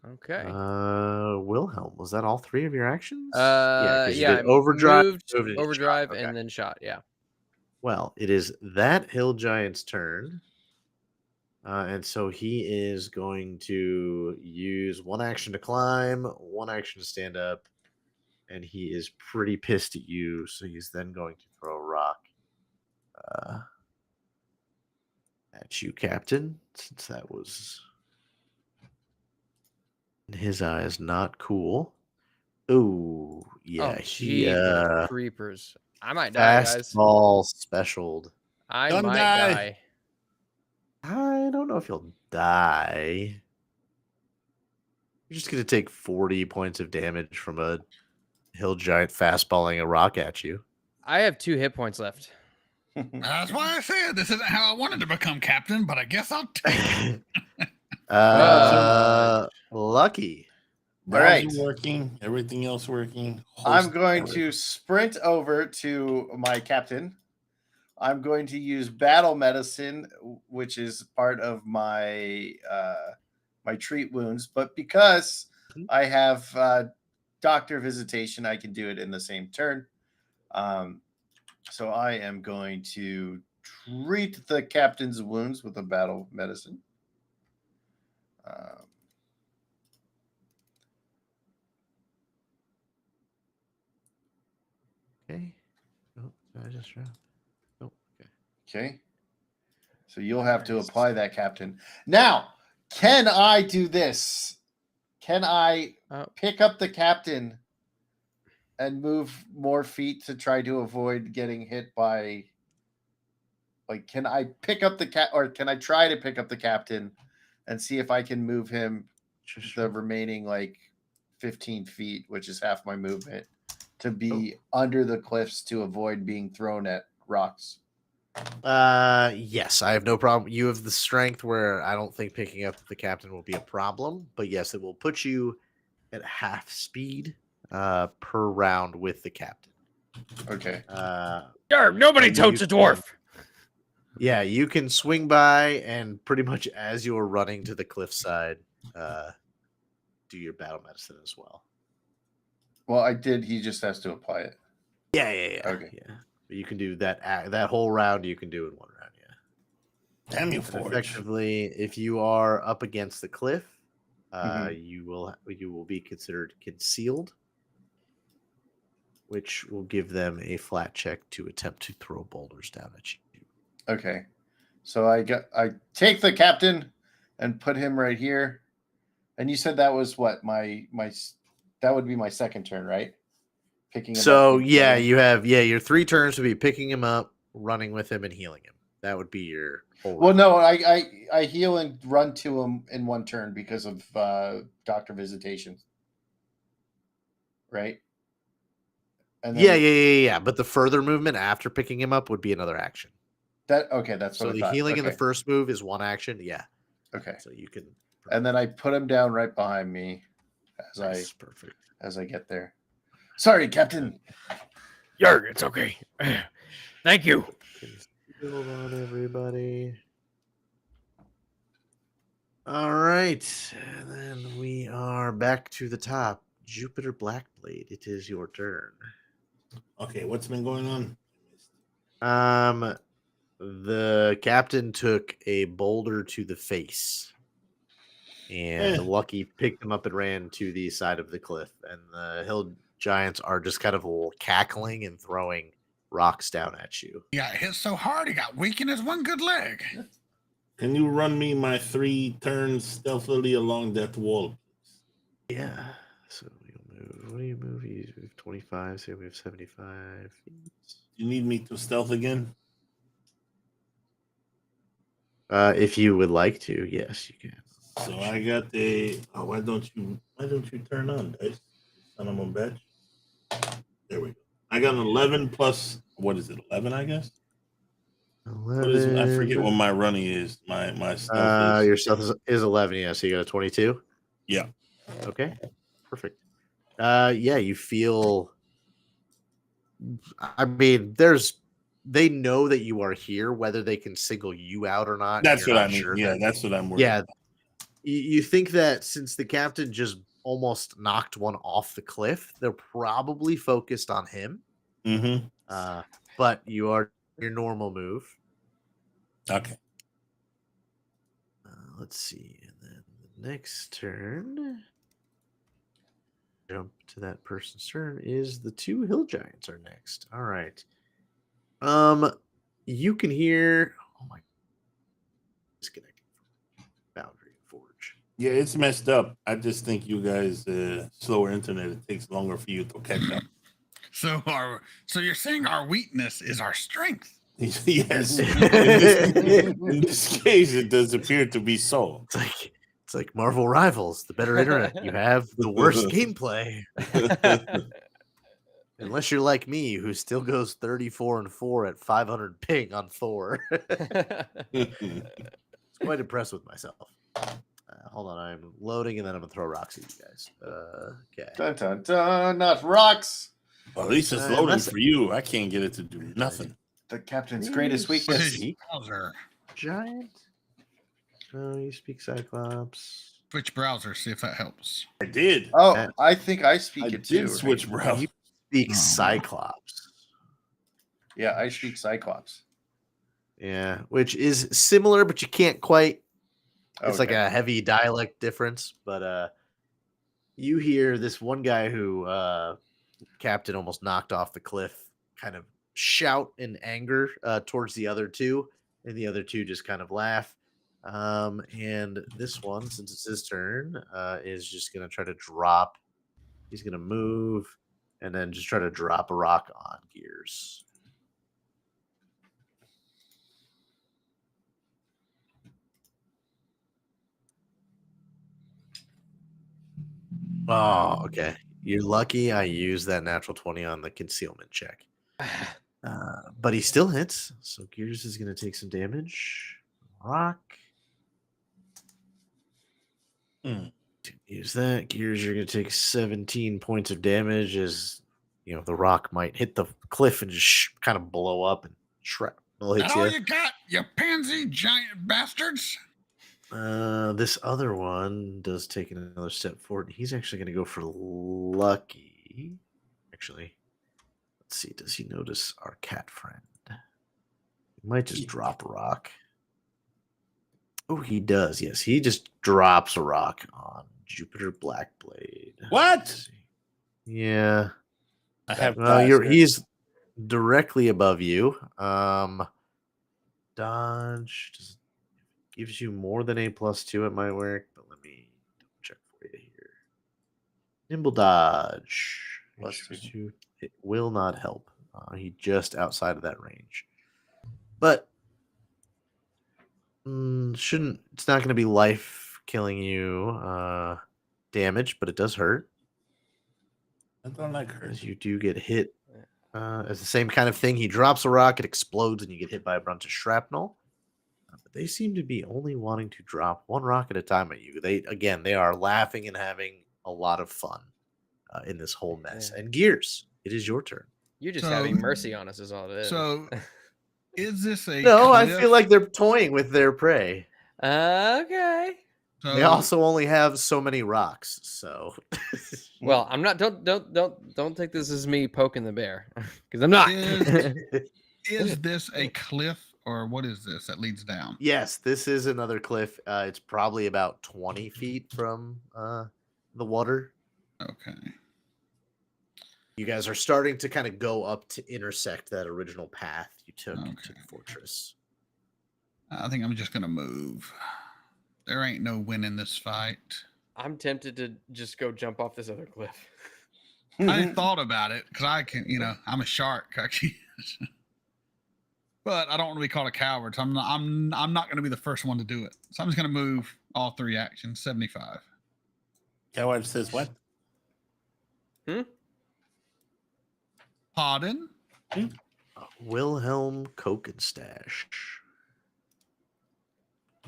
Okay. Wilhelm, was that all three of your actions? 'cause you Yeah. did overdrive, moved, moved, and shot. overdrive, Okay. and then shot. Yeah. Well, it is that hill giant's turn. And so he is going to use one action to climb, one action to stand up, and he is pretty pissed at you. So he's then going to throw a rock at you, Captain, since that was in his eyes not cool. Ooh, yeah, Oh, he jeepers creepers. I might die, guys. fastball specialed. I Don't might die. die. I don't know if he'll die. You're just going to take 40 points of damage from a hill giant fastballing a rock at you. I have 2 hit points left. That's why I said this isn't how I wanted to become captain, but I guess I'll take it. Lucky. All right. Browser working. Everything else working. I'm host going everything. to sprint over to my captain. I'm going to use battle medicine, which is part of my my treat wounds. But because I have doctor visitation, I can do it in the same turn. So I am going to treat the captain's wounds with a battle medicine. Okay. Oh, I just dropped. Oh, okay. Okay. So you'll have to apply that, Captain. Now, can I do this? Can I pick up the captain and move more feet to try to avoid getting hit by? Like, can I pick up the or can I try to pick up the captain and see if I can move him the remaining like 15 feet, which is half my movement, to be under the cliffs to avoid being thrown at rocks? Yes, I have no problem. You have the strength where I don't think picking up the captain will be a problem, but yes, it will put you at half speed per round with the captain. Okay. Nobody and totes you a dwarf. Yeah, you can swing by and pretty much as you're running to the cliffside, do your battle medicine as well. Well, I did. He just has to apply it. Yeah. Okay. Yeah. But you can do that whole round. You can do in one round. Yeah. Damn you, And Forge. effectively, if you are up against the cliff, Mhm. you will be considered concealed, which will give them a flat check to attempt to throw boulders down at you. Okay. So I take the captain and put him right here. And you said that was what that would be my second turn, right? Picking him So up and yeah, healing. you have your 3 turns to be picking him up, running with him, and healing him. That would be your whole. Well, round. no, I heal and run to him in one turn because of doctor visitation. Right? And then Yeah. But the further movement after picking him up would be another action. that's what So I the thought. healing in the Okay. first move is one action. Yeah. Okay. So you can. And then I put him down right behind me Nice, perfect. as I get there. Sorry, Captain. Yarg, it's okay. Thank you. Hold on, everybody. All right, and then we are back to the top. Jupiter Blackblade, it is your turn. Okay, what's been going on? The captain took a boulder to the face, and the Lucky picked him up and ran to the side of the cliff. And the hill giants are just kind of cackling and throwing rocks down at you. He got hit so hard, he got weak in his one good leg. Can you run me my 3 turns stealthily along that wall? Yeah. So we'll move. What do you move? You move 25. So we have 75. You need me to stealth again? If you would like to, yes, you can. So I got a. Oh, why don't you turn on, dice? Son of a bitch. There we go. I got an 11 plus. What is it? 11, I guess. 11. What is it? I forget what my running is. My stealth is. Your stealth is 11. Yeah, so you got a 22. Yeah. Okay, perfect. Yeah, you feel. I mean, they know that you are here. Whether they can single you out or not, That's you're what not I mean. sure. Yeah, that's what I'm worried. Yeah, about. you think that since the captain just almost knocked one off the cliff, they're probably focused on him. Mm-hmm. But you are your normal move. Okay. Let's see, and then the next turn, jump to that person's turn, is the 2 hill giants are next. All right. You can hear. Oh my! Disconnecting from Boundary Forge. Yeah, it's messed up. I just think you guys slower internet. It takes longer for you to catch up. So you're saying our weakness is our strength? Yes. In this case, it does appear to be so. It's like Marvel Rivals. The better internet you have, the worse gameplay. Unless you're like me, who still goes 34-4 at 500 ping on Thor. It's quite impressed with myself. Hold on, I'm loading, and then I'm gonna throw rocks at you guys. Okay. Dun dun dun! Not rocks. Well, at least it's loading for you. I can't get it to do nothing. The captain's greatest What weakness. is browser? Giant. Oh, you speak Cyclops. Switch browser, see if that helps. I did. Oh, I think I speak I it too. did switch right? browser. You speak Oh. Cyclops. Yeah, I speak Cyclops. Yeah, which is similar, but you can't quite. It's like Okay. a heavy dialect difference. But you hear this one guy who Captain almost knocked off the cliff kind of shout in anger towards the other 2, and the other 2 just kind of laugh. And this one, since it's his turn, is just going to try to drop. He's going to move and then just try to drop a rock on Gears. Oh, okay. You're lucky I used that natural 20 on the concealment check. But he still hits. So Gears is going to take some damage. Rock. Use that. Gears, you're going to take 17 points of damage as, the rock might hit the cliff and just kind of blow up and shrapnel hits That all you. you got, you pansy giant bastards? This other one does take another step forward. He's actually going to go for Lucky. Actually, let's see. Does he notice our cat friend? He might just drop a rock. Oh, he does. Yes, he just drops a rock on Jupiter Blackblade. What? Let's see. Yeah. I have. He's directly above you. Dodge gives you more than a +2 at my work, but let me double check for you here. Nimble dodge +2. It will not help. He just outside of that range, but shouldn't. It's not going to be life killing you damage, but it does hurt. I don't like her. As you do get hit. It's the same kind of thing. He drops a rock, it explodes, and you get hit by a bunch of shrapnel. But they seem to be only wanting to drop one rock at a time at you. They are laughing and having a lot of fun in this whole mess. Yeah. And Gears, it is your turn. You're just So- having mercy on us, is all it is. So Is this a No, I cliff? feel like they're toying with their prey. Okay. They So, also only have so many rocks, so Well, I'm not. Don't take this as me poking the bear, because I'm not. is this a cliff or what is this that leads down? yes, this is another cliff. It's probably about 20 feet from the water. Okay. You guys are starting to kind of go up to intersect that original path you took to Okay. the fortress. I think I'm just gonna move. There ain't no winning this fight. I'm tempted to just go jump off this other cliff. I thought about it because I can, I'm a shark. I can't. But I don't want to be called a coward, so I'm not going to be the first one to do it. So I'm just going to move all 3 actions, 75. Coward says what? Pardon? Wilhelm Cokenstache.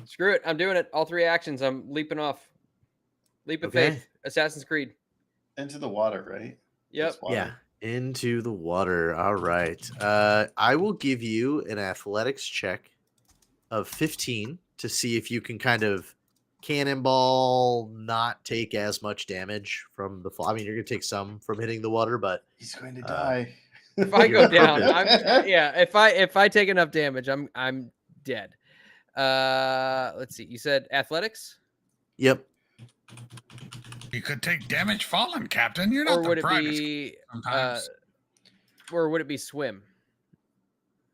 Screw it. I'm doing it. All 3 actions. I'm leaping off. Leap of Okay. faith. Assassin's Creed. Into the water, right? Yep. It's water. Yeah, into the water. All right. I will give you an athletics check of 15 to see if you can kind of cannonball, not take as much damage from the fall. I mean, you're gonna take some from hitting the water, but He's going to die. If I go You're down, perfect. if I take enough damage, I'm dead. Let's see. You said athletics, yep. You could take damage falling, Captain. You're not or the would it brightest be sometimes. or would it be swim?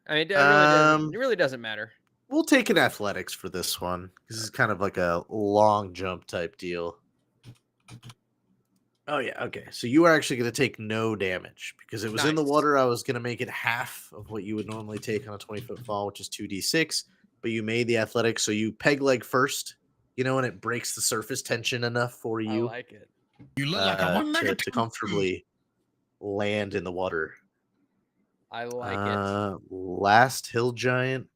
I mean, it really doesn't matter. We'll take an athletics for this one. This is kind of like a long jump type deal. Oh yeah, okay. So you are actually going to take no damage because it was in the Nice. water. I was going to make it half of what you would normally take on a 20-foot fall, which is 2d6. But you made the athletics, so you peg leg first, and it breaks the surface tension enough for I you like it. You look like a one-legged to comfortably land in the water. I like it. Last hill giant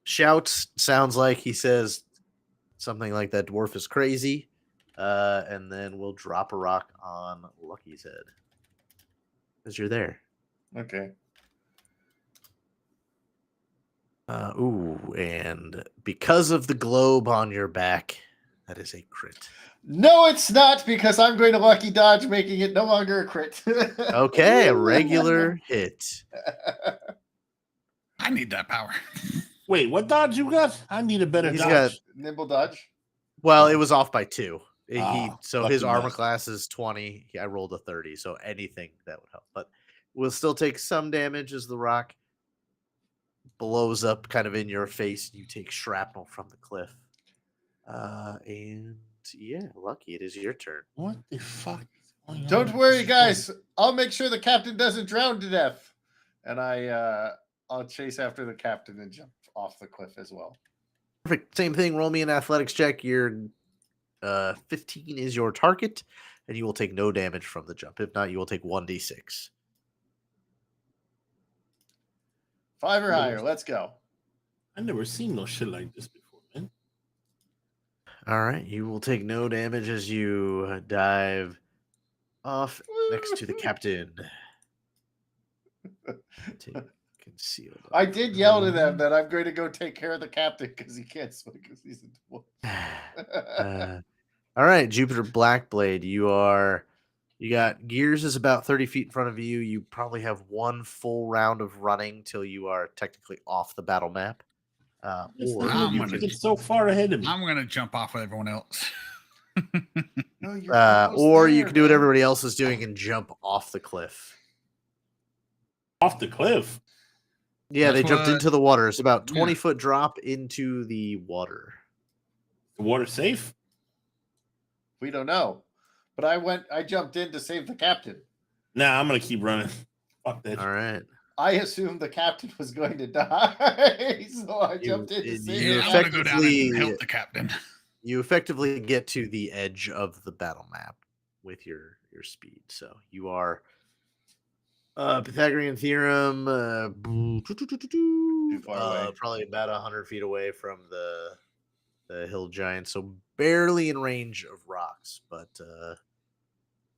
shouts. Sounds like he says something like that dwarf is crazy. And then we'll drop a rock on Lucky's head. Because you're there. Okay. And because of the globe on your back, that is a crit. No, it's not, because I'm going to lucky dodge, making it no longer a crit. Okay, a regular hit. I need that power. Wait, what dodge you got? I need a better He's dodge. got- Nimble dodge. Well, it was off by 2. So lucky his armor bastard. class is 20. I rolled a 30, so anything that would help. But we'll still take some damage as the rock blows up kind of in your face. You take shrapnel from the cliff. And yeah, Lucky, it is your turn. What the fuck is going on? Don't worry, guys. I'll make sure the captain doesn't drown to death. And I'll chase after the captain and jump off the cliff as well. Perfect. Same thing. Roll me an athletics check. Your 15 is your target, and you will take no damage from the jump. If not, you will take 1d6. 5 or higher. Let's go. I never seen no shit like this before, man. All right. You will take no damage as you dive off next to the captain. Take concealed. I did yell to them that I'm going to go take care of the captain because he can't swim because he's a dwarf. All right, Jupiter Blackblade. You got Gears is about 30 feet in front of you. You probably have one full round of running till you are technically off the battle map. Or you can, It's so far ahead of me. I'm going to jump off with everyone else. No, you're almost or you there, can do what man. everybody else is doing and jump off the cliff. Off the cliff. Yeah, That's they jumped what- into the water. It's about yeah. 20-foot drop into the water. The water safe? We don't know. But I jumped in to save the captain. Nah, I'm gonna keep running. Fuck that. All right. I assumed the captain was going to die. So I jumped in to save you Yeah, him. I want to go down and effectively- help the captain. You effectively get to the edge of the battle map with your speed. So you are Pythagorean theorem far away. probably about 100 feet away from the hill giant, so barely in range of rocks, but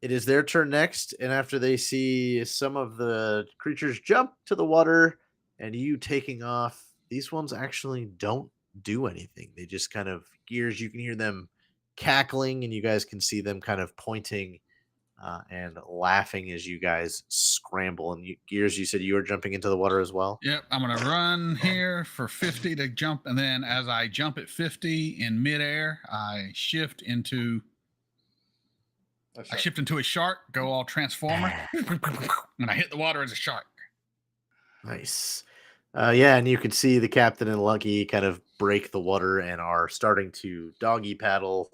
it is their turn next, and after they see some of the creatures jump to the water and you taking off, these ones actually don't do anything. They just kind of Gears. You can hear them cackling, and you guys can see them kind of pointing and laughing as you guys scramble. And Gears, you said you were jumping into the water as well? Yep, I'm going to run here for 50 to jump, and then as I jump at 50 in midair, I shift into a shark, go all transformer, and I hit the water as a shark. Nice. Yeah, and you can see the captain and Lucky kind of break the water and are starting to doggy paddle.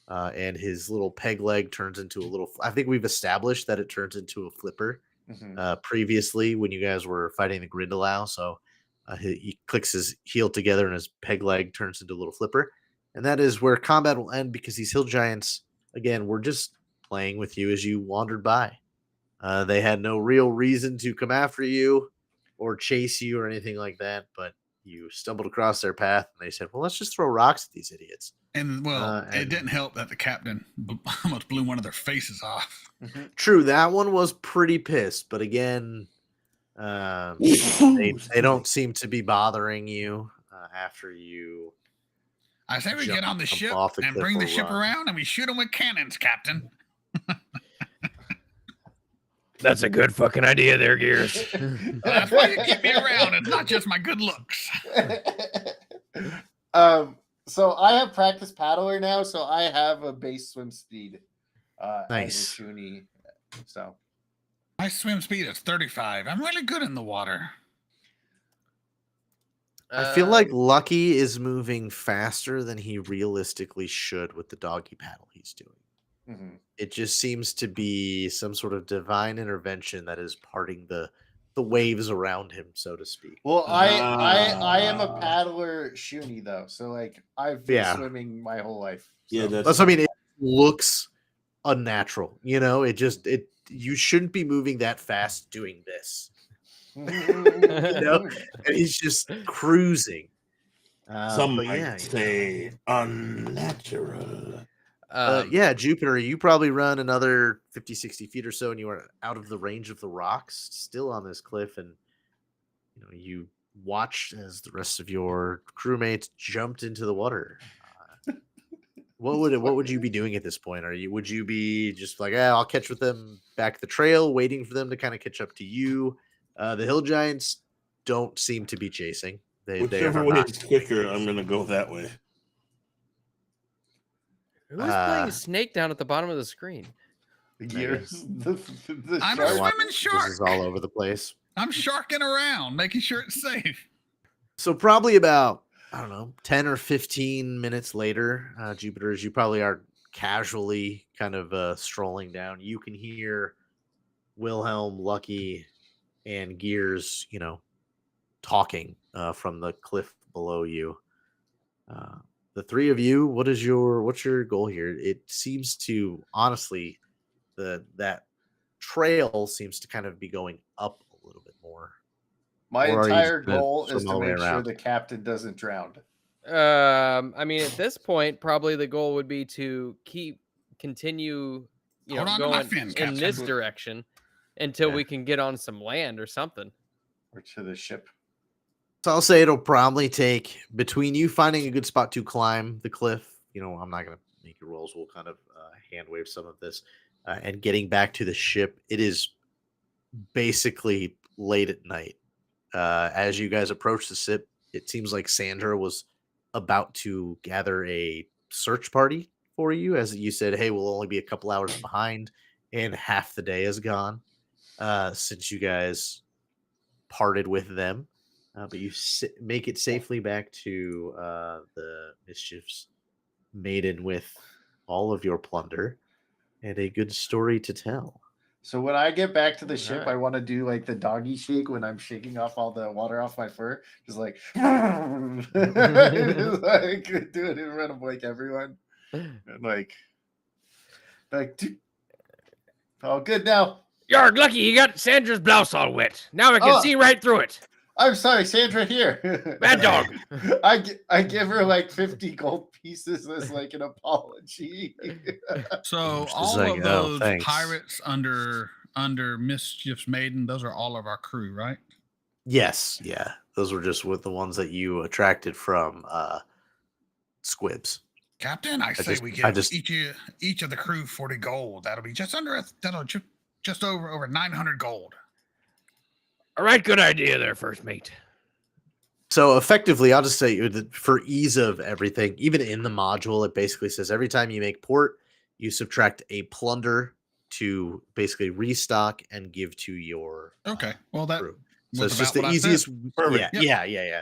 And his little peg leg turns into a little. I think we've established that it turns into a flipper previously when you guys were fighting the Grindelau. So he clicks his heel together and his peg leg turns into a little flipper. And that is where combat will end because these hill giants, again, were just playing with you as you wandered by. They had no real reason to come after you or chase you or anything like that, but you stumbled across their path and they said, well, let's just throw rocks at these idiots. And it didn't help that the captain almost blew one of their faces off. True, that one was pretty pissed, but again, they don't seem to be bothering you after you. I say we get on the ship and bring the ship around and we shoot them with cannons, Captain. That's a good fucking idea there, Gears. That's why you keep me around. It's not just my good looks. So I have practice paddler now, so I have a base swim speed. Nice. So my swim speed is 35. I'm really good in the water. I feel like Lucky is moving faster than he realistically should with the doggy paddle he's doing. It just seems to be some sort of divine intervention that is parting the waves around him, so to speak. Well, I am a paddler Shuni though, so like I've been swimming my whole life. So. Yeah, that's. I mean, it looks unnatural. You know, you shouldn't be moving that fast doing this. You know, and he's just cruising. Some might say unnatural. Yeah, Jupiter, you probably run another 50, 60 feet or so, and you are out of the range of the rocks, still on this cliff, and you watch as the rest of your crewmates jumped into the water. What would you be doing at this point? Would you be just like, I'll catch with them back the trail, waiting for them to kind of catch up to you? The hill giants don't seem to be chasing. Whichever way is quicker, I'm going to go that way. Who's playing Snake down at the bottom of the screen? I'm a swimming shark. This is all over the place. I'm sharking around, making sure it's safe. So probably about, 10 or 15 minutes later, Jupiter, as you probably are casually kind of strolling down, you can hear Wilhelm, Lucky, and Gears, talking from the cliff below you. The three of you, what's your goal here? It seems to, honestly, that trail seems to kind of be going up a little bit more. My entire goal is to make sure the captain doesn't drown. I mean, at this point, probably the goal would be to continue, going in this direction until we can get on some land or something. Or to the ship. So I'll say it'll probably take between you finding a good spot to climb the cliff. I'm not going to make your rolls. We'll kind of hand wave some of this and getting back to the ship. It is basically late at night. As you guys approach the ship, it seems like Sandra was about to gather a search party for you. As you said, hey, we'll only be a couple hours behind and half the day is gone since you guys parted with them. But you make it safely back to the Mischief's Maiden with all of your plunder and a good story to tell. So when I get back to the ship, I want to do like the doggy shake when I'm shaking off all the water off my fur. Just like, just like do it in front of like everyone. And like, all good now. You're lucky you got Sandra's blouse all wet. Now I can see right through it. I'm sorry, Sandra here. Mad Dog. I give her like 50 gold pieces as like an apology. So She's all like, of "Oh, those thanks." pirates under Mischief's Maiden, those are all of our crew, right? Yes, yeah. Those were just with the ones that you attracted from Squibs. Captain, I say we give each of the crew 40 gold. That'll be just over 900 gold. All right, good idea there, first mate. So effectively, I'll just say that for ease of everything, even in the module, it basically says every time you make port, you subtract a plunder to basically restock and give to your Okay, well that crew. was So it's just about the what I said. easiest. Perfect. Yeah.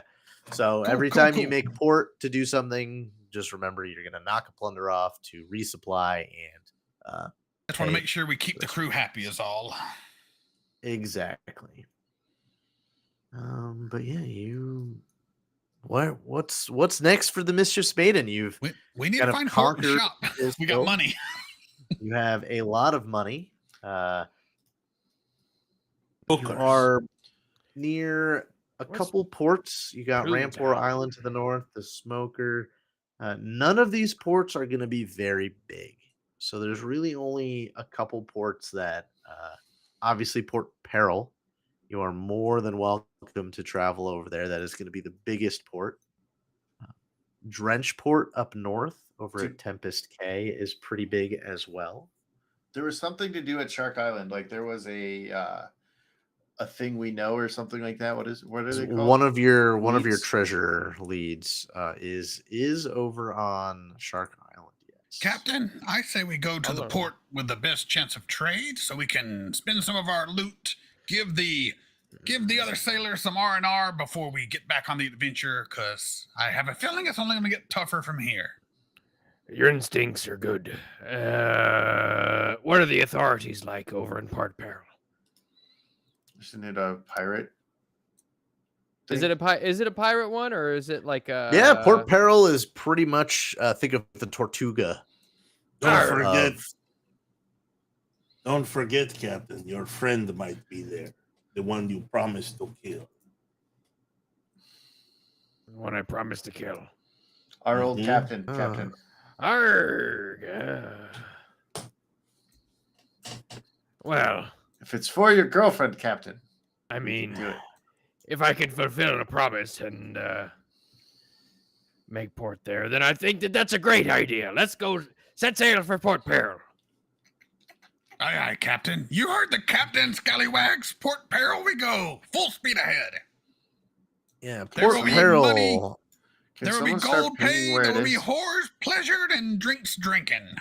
So Cool, every cool, time you cool. make port to do something, just remember you're going to knock a plunder off to resupply and Just want to make sure we keep the crew happy is all. exactly. But yeah, what's next for the Mischief's Maiden? We need kind to of find port and conquered shop. this We got boat. money. You have a lot of money. You Hookers. are near a What's couple ports. You got Boom Rampor Town? Island to the north, the Smoker. None of these ports are going to be very big. So there's really only a couple ports that, obviously, Port Peril. You are more than welcome to travel over there. That is going to be the biggest port. Drenchport up north over at Tempest K is pretty big as well. There was something to do at Shark Island. Like there was a thing we know or something like that. What are they called? One of your Leads? treasure leads is over on Shark Island. Yes, Captain, I say we go to the Hello. port with the best chance of trade so we can spend some of our loot, give the other sailors some R&R before we get back on the adventure, because I have a feeling it's only going to get tougher from here. Your instincts are good. What are the authorities like over in Port Peril? Isn't it a pirate? Is it a pirate one or is it like a yeah. Port Peril is pretty much think of the Tortuga. Don't forget, Captain. Your friend might be there. The one you promised to kill. the one I promised to kill? Our old Mhm. captain. Arrgh. Well, If it's for your girlfriend, Captain, I mean, do it. if I can fulfill a promise and make port there, then I think that's a great idea. Let's go set sail for Port Peril. Aye, aye, Captain. You heard the captain, scallywags. Port Peril we go. Full speed ahead. Yeah, There Port will be Peril. money. Can There will be someone start gold pinging paid. where There it will be is? whores pleasured and drinks drinking.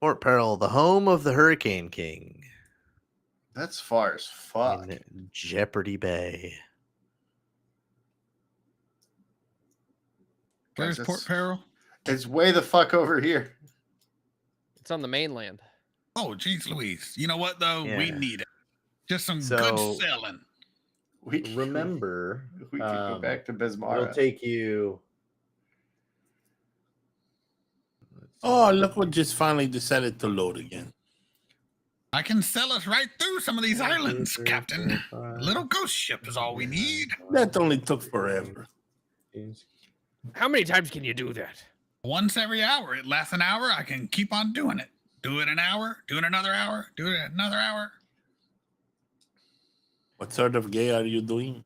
Port Peril, the home of the Hurricane King That's far as fuck. in Jeopardy Bay. Where's Guys, Port Peril? It's way the fuck over here. It's on the mainland. Oh, geez, Louise. You know what, though? We Yeah. need it. Just some So- good selling. We Remember, we could go back to Bismarck. it'll take you. Oh, look what just finally decided to load again. I can sell us right through some of these islands, Captain. A little ghost ship is all we need. That only took forever. How many times can you do that? Once every hour. It lasts an hour. I can keep on doing it. Do it an hour. Do it another hour. Do it another hour. What sort of gay are you doing?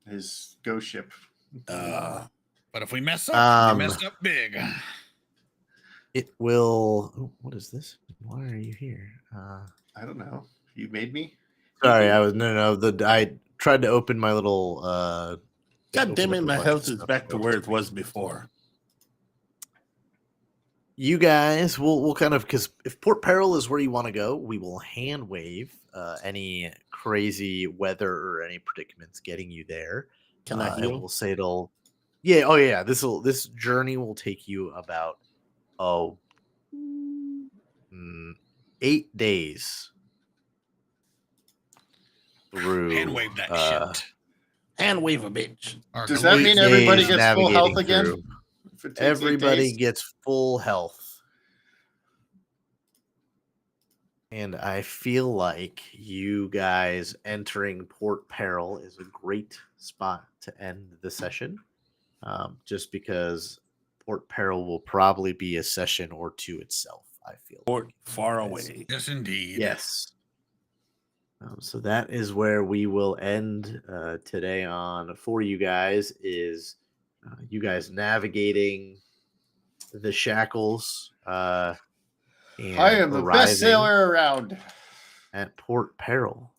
His ghost ship. But if we mess up, we messed up big. It will. Oh, what is this? Why are you here? I don't know. You made me? Sorry, I was no. I tried to open my little. God damn it, open up my a bunch health of is stuff. back to where it was before. You guys will kind of, because if Port Peril is where you want to go, we will hand wave any crazy weather or any predicaments getting you there. Can I And heal? we'll say it'll. Yeah. Oh yeah. This journey will take you about 8 days through. Hand wave that shit. And wave a bitch. Or Does go that wave- mean everybody days gets full health navigating again? through. If it takes 8 Everybody days? gets full health. And I feel like you guys entering Port Peril is a great spot to end the session. Just because Port Peril will probably be a session or two itself, I feel. Port like. far away. Yes, indeed. Yes. So that is where we will end today on for you guys is you guys navigating the shackles and I am the best arriving sailor around. at Port Peril,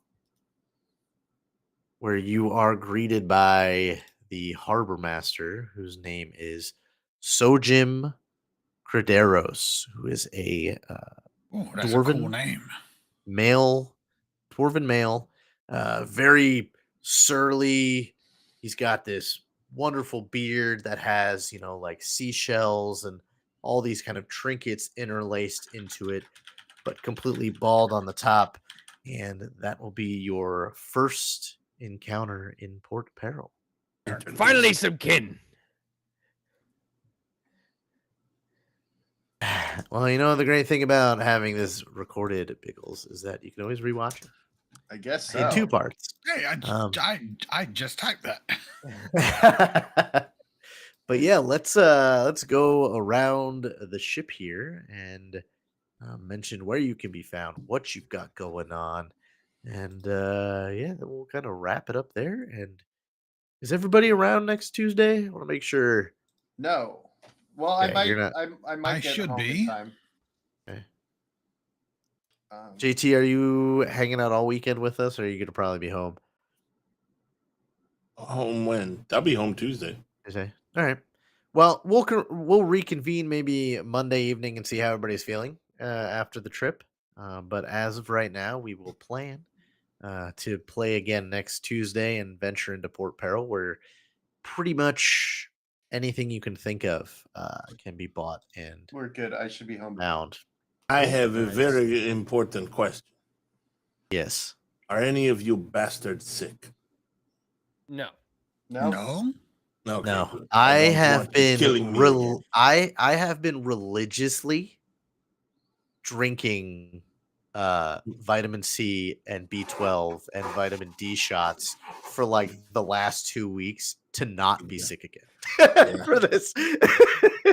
where you are greeted by the harbor master, whose name is Sojim Crederos, who is a Oh, that's Dwarven a cool name. dwarven male, very surly. He's got this wonderful beard that has, like seashells and all these kind of trinkets interlaced into it, but completely bald on the top. And that will be your first encounter in Port Peril. Finally, some kin. Well, the great thing about having this recorded, Biggles, is that you can always rewatch it I guess in so. 2 parts. Hey, I just typed that. But yeah, let's go around the ship here and mention where you can be found, what you've got going on, and then we'll kind of wrap it up there. And is everybody around next Tuesday? I want to make sure. No. Well, Okay, I you're might. not- I might I get should home in be. time. Okay. Um, JT, are you hanging out all weekend with us, or are you gonna probably be home? Home when? I'll be home Tuesday. Tuesday. All right. Well, we'll reconvene maybe Monday evening and see how everybody's feeling after the trip. But as of right now, we will plan to play again next Tuesday and venture into Port Peril, where pretty much anything you can think of can be bought and we're good. I should be home. found. I Cool. have a Nice. very important question. Yes. Are any of you bastards sick? No. No. No. Okay, No, good. I don't have want you been killing me again. I have been religiously drinking vitamin C and B12 and vitamin D shots for like the last 2 weeks to not be Yeah. sick again Yeah. for this.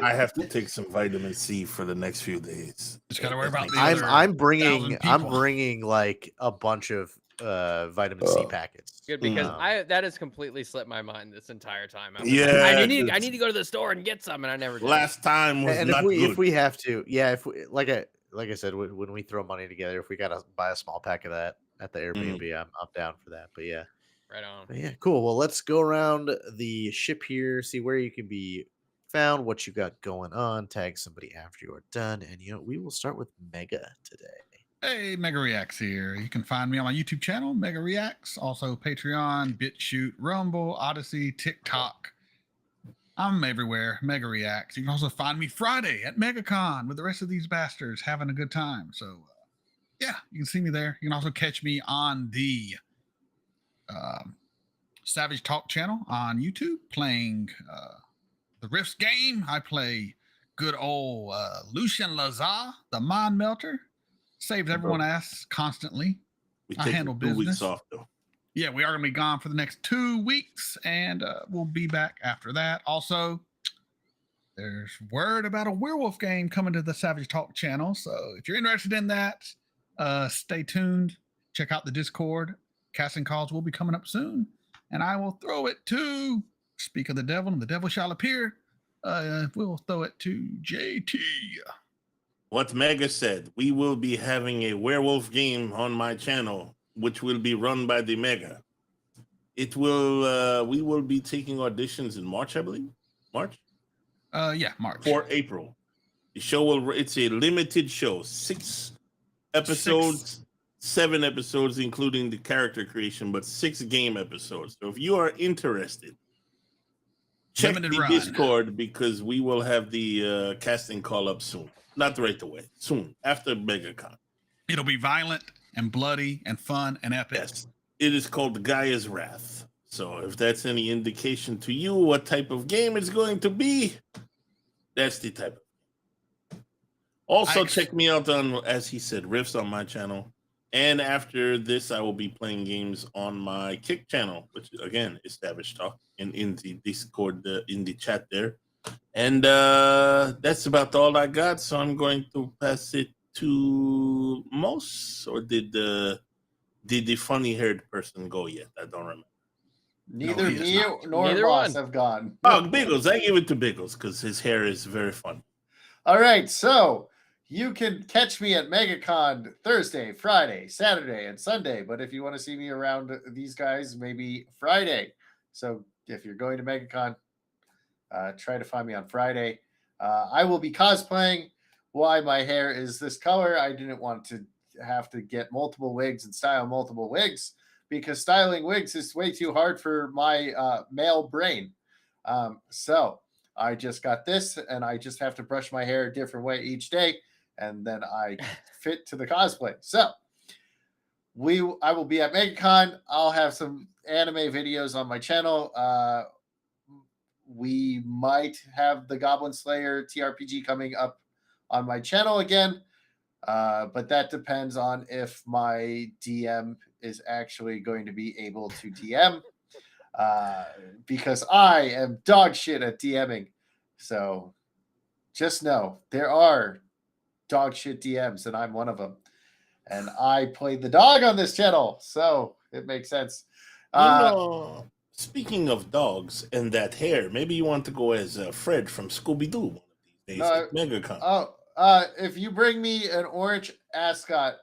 I have to take some vitamin C for the next few days. Just gotta worry about the I'm other I'm bringing 1,000 I'm people. bringing like a bunch of vitamin C packets. Good, because Um, that has completely slipped my mind this entire time. I was Yeah, like, I need it's- to go to the store and get some, and I never did. Last time was and not if good. we have to, if we like I said, when we throw money together, if we gotta buy a small pack of that at the Airbnb, I'm down for that. But yeah. Right on. But yeah, cool. Well, let's go around the ship here, see where you can be found, what you got going on, tag somebody after you are done, and we will start with Mega today. Hey, MegaReacts here. You can find me on my YouTube channel, MegaReacts, also Patreon, BitChute, Rumble, Odyssey, TikTok. I'm everywhere, MegaReacts. You can also find me Friday at MegaCon with the rest of these bastards having a good time. So, yeah, you can see me there. You can also catch me on the Savage Talk channel on YouTube playing the Rifts game. I play good old Lucian Lazar, the Mind Melter. Saves everyone ass constantly. We I take handle 2 weeks business. off though. Yeah, we are going to be gone for the next 2 weeks, and we'll be back after that. Also, there's word about a werewolf game coming to the Savage Talk channel. So if you're interested in that, stay tuned. Check out the Discord. Casting calls will be coming up soon, and I will throw it to Speak of the Devil, and the Devil shall appear. We'll throw it to JT. What Mega said, we will be having a werewolf game on my channel, which will be run by the Mega. It will. We will be taking auditions in March, I believe. March. Yeah, March. For April. The show will. It's a limited show. 6 episodes, 7 episodes, including the character creation, but 6 game episodes. So if you are interested, check Limited the run. Discord because we will have the casting call up soon. Not right away. Soon after MegaCon. It'll be violent and bloody and fun and epic. Yes. It is called Gaia's Wrath. So if that's any indication to you what type of game it's going to be, that's the type of. Also, check me out on, as he said, Riffs on my channel. And after this, I will be playing games on my Kick channel, which again is Savage Talk, and in the Discord, in the chat there. And that's about all I got. So I'm going to pass it to Mos, or did the funny-haired person go yet? I don't remember. Neither me nor Neither Moss one. have gone. Oh, Biggles. I give it to Biggles because his hair is very fun. All right, so you can catch me at MegaCon Thursday, Friday, Saturday, and Sunday. But if you want to see me around these guys, maybe Friday. So if you're going to MegaCon, try to find me on Friday. I will be cosplaying why my hair is this color. I didn't want to have to get multiple wigs and style multiple wigs because styling wigs is way too hard for my male brain. So I just got this, and I just have to brush my hair a different way each day, and then I fit to the cosplay. So I will be at MegaCon. I'll have some anime videos on my channel. We might have the Goblin Slayer TRPG coming up on my channel again, but that depends on if my DM is actually going to be able to DM, because I am dog shit at DMing. So just know there are dog shit DMs, and I'm one of them. And I played the dog on this channel, so it makes sense. Speaking of dogs and that hair, maybe you want to go as Fred from Scooby-Doo one of these days at MegaCon. If you bring me an orange ascot,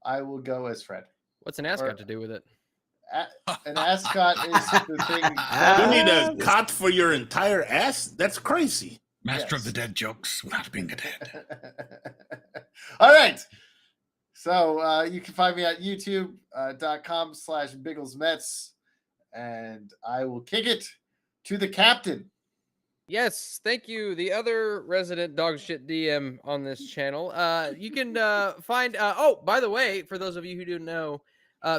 I will go as Fred. What's an ascot to do with it? An ascot is the thing. You need a cot for your entire ass? That's crazy. Master of the dead jokes without being a dead. All right. So you can find me at youtube.com/BigglesMets. And I will kick it to the captain. Yes, thank you. The other resident dog shit DM on this channel. You can find. Oh, by the way, for those of you who don't know,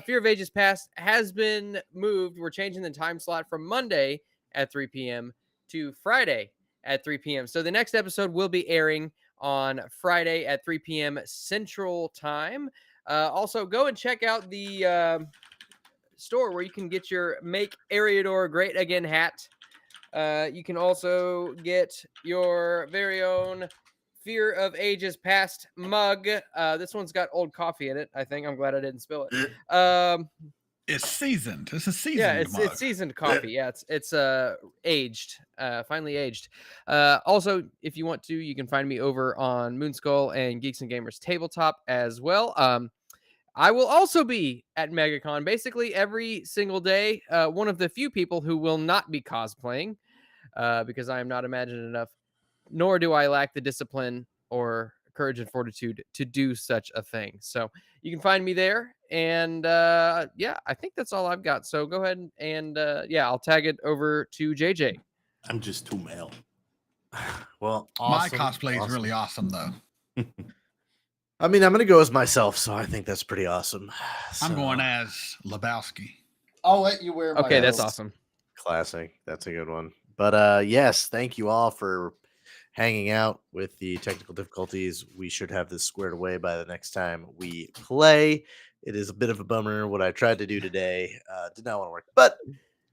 Fear of Ages Past has been moved. We're changing the time slot from Monday at 3 p.m. to Friday at 3 p.m. So the next episode will be airing on Friday at 3 p.m. Central Time. Also, go and check out the store where you can get your Make Eriador Great Again hat. You can also get your very own Fear of Ages Past mug. This one's got old coffee in it, I think. I'm glad I didn't spill it. It's seasoned. It's a seasoned mug. It's seasoned coffee. Yeah, it's aged, finally aged. Also, if you want to, you can find me over on Moonskull and Geeks and Gamers Tabletop as well. I will also be at MegaCon basically every single day. One of the few people who will not be cosplaying because I am not imaginative enough, nor do I lack the discipline or courage and fortitude to do such a thing. So you can find me there. And yeah, I think that's all I've got. So go ahead and yeah, I'll tag it over to JJ. I'm just too male. Well, awesome. My cosplay is really awesome, though. I mean, I'm going to go as myself, so I think that's pretty awesome. I'm going as Lebowski. I'll let you wear my Okay, that's awesome. Classic. That's a good one. But yes, thank you all for hanging out with the technical difficulties. We should have this squared away by the next time we play. It is a bit of a bummer. What I tried to do today did not want to work, but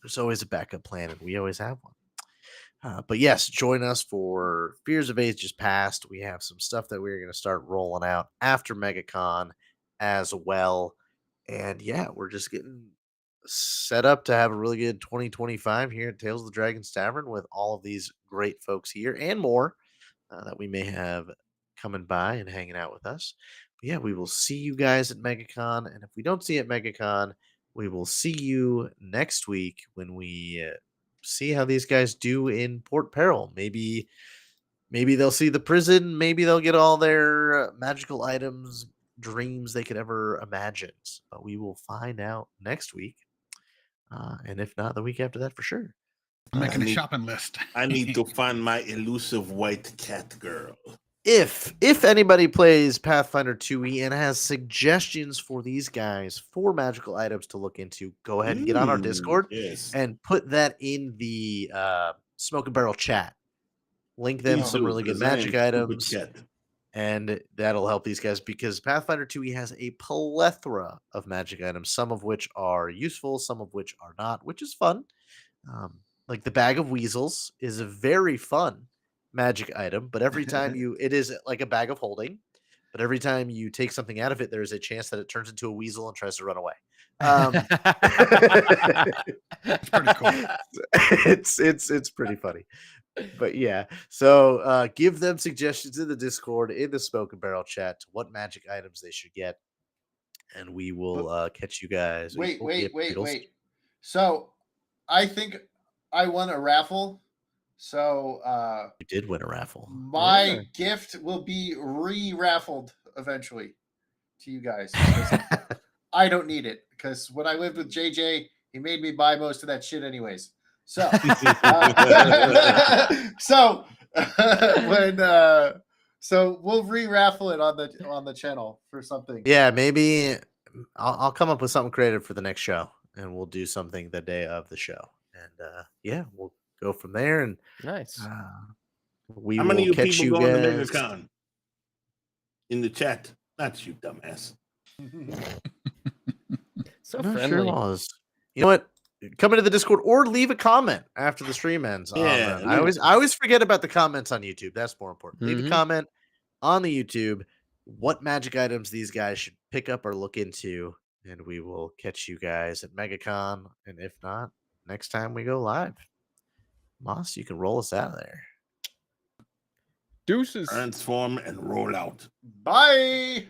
there's always a backup plan, and we always have one. But yes, join us for Fears of Ages Past. We have some stuff that we're going to start rolling out after MegaCon as well. And yeah, we're just getting set up to have a really good 2025 here at Tales of the Dragon's Tavern with all of these great folks here and more that we may have coming by and hanging out with us. But yeah, we will see you guys at MegaCon. And if we don't see you at MegaCon, we will see you next week when we see how these guys do in Port Peril. Maybe they'll see the prison. Maybe they'll get all their magical items, dreams they could ever imagine. But we will find out next week. And if not, the week after that for sure. I'm making a shopping list. I need to find my elusive white cat girl. If anybody plays Pathfinder 2e and has suggestions for these guys for magical items to look into, go ahead and get on our Discord and put that in the Smoke and Barrel chat. Link them some really good magic items. And that'll help these guys because Pathfinder 2e has a plethora of magic items, some of which are useful, some of which are not, which is fun. Like the Bag of Weasels is a very fun magic item, but every time it is like a bag of holding, but every time you take something out of it, there's a chance that it turns into a weasel and tries to run away. It's pretty cool. It's pretty funny. But yeah, so give them suggestions in the Discord, in the Smoke and Barrel chat, to what magic items they should get, and we will catch you guys. Wait. So I think I won a raffle. So you did win a raffle. My gift will be re-raffled eventually to you guys. I don't need it because when I lived with JJ, he made me buy most of that shit anyways. So, so we'll re-raffle it on the channel for something. Yeah, maybe I'll come up with something creative for the next show, and we'll do something the day of the show, and yeah, we'll go from there. And nice. How many of you people going to MegaCon? In the chat, not you, dumbass. So friendly. Sure, you know what? Come into the Discord or leave a comment after the stream ends. Yeah, I always forget about the comments on YouTube. That's more important. Leave a comment on the YouTube. What magic items these guys should pick up or look into, and we will catch you guys at MegaCon. And if not, next time we go live. Moss, you can roll us out of there. Deuces. Transform and roll out. Bye.